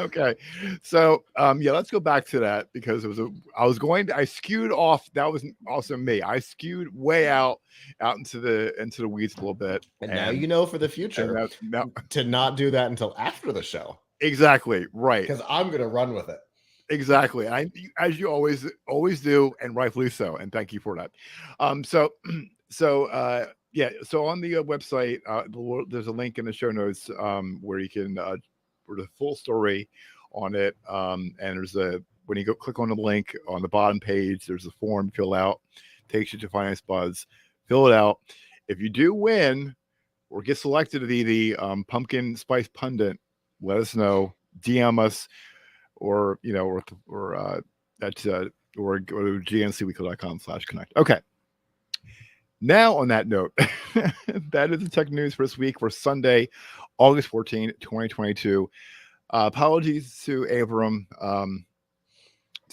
Okay. So, let's go back to that because I skewed off. That was also me. I skewed way out into the weeds a little bit. And now you know for the future to not do that until after the show. Exactly. Right. Because I'm going to run with it. Exactly. As you always do, and rightfully so. And thank you for that. Yeah. So on the website, there's a link in the show notes where you can for the full story on it. And when you go click on the link on the bottom page, there's a form to fill out. Takes you to Finance Buzz. Fill it out. If you do win or get selected to be the pumpkin spice pundit, let us know. DM us. Or go to gncweekly.com/connect. Okay. Now, on that note, that is the tech news for this week for Sunday, August 14, 2022. Apologies to Abram.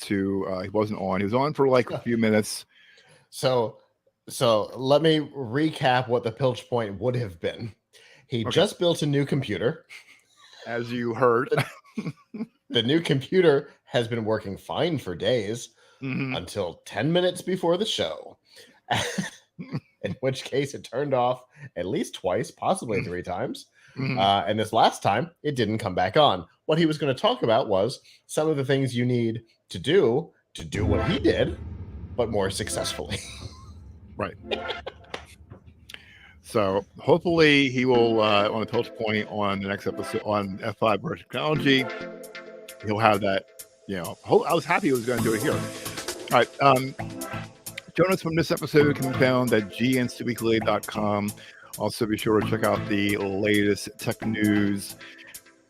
He wasn't on. He was on for like a few minutes. So let me recap what the pilch point would have been. He just built a new computer. As you heard. The new computer has been working fine for days until 10 minutes before the show, in which case it turned off at least twice, possibly 3 times. And this last time, it didn't come back on. What he was going to talk about was some of the things you need to do what he did, but more successfully. Right. So hopefully he will, on a touch point on the next episode on F5 Virtual Technology, he'll have that, I was happy he was going to do it here. All right. Show notes from this episode can be found at gncweekly.com. Also, be sure to check out the latest tech news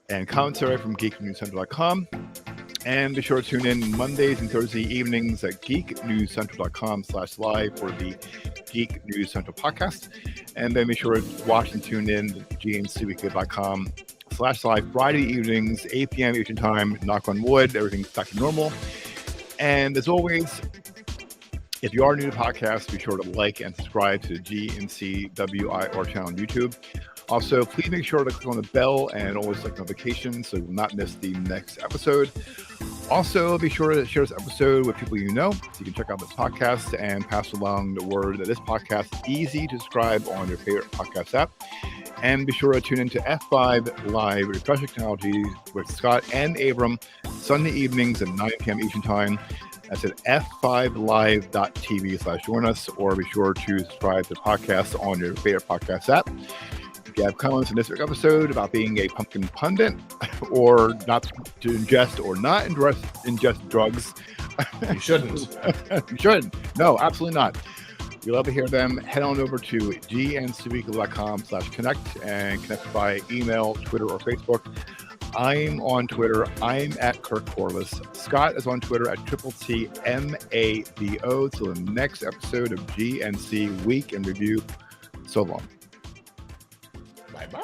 and commentary from geeknewscentral.com. And be sure to tune in Mondays and Thursday evenings at geeknewscentral.com/live for the Geek News Central podcast. And then be sure to watch and tune in to gncweekly.com/live Friday evenings, 8 p.m. Eastern time. Knock on wood, everything's back to normal. And as always, if you are new to podcasts, be sure to like and subscribe to the GNCWIR channel on YouTube. Also, please make sure to click on the bell and always click notifications so you will not miss the next episode. Also, be sure to share this episode with people you know so you can check out this podcast and pass along the word that this podcast is easy to subscribe on your favorite podcast app. And be sure to tune into F5 Live Refresh Technology with Scott and Abram Sunday evenings at 9 p.m. Eastern Time. That's at f5live.tv/join us, or be sure to subscribe to the podcast on your favorite podcast app. If you have comments in this episode about being a pumpkin pundit or not to ingest or not ingest drugs, you shouldn't. You shouldn't. No, absolutely not. We'd love to hear them. Head on over to gncweekly.com/connect and connect by email, Twitter, or Facebook. I'm on Twitter. I'm at Kirk Corliss. Scott is on Twitter at TTTMABO. Till the next episode of GNC Week in Review. So long. Bye-bye.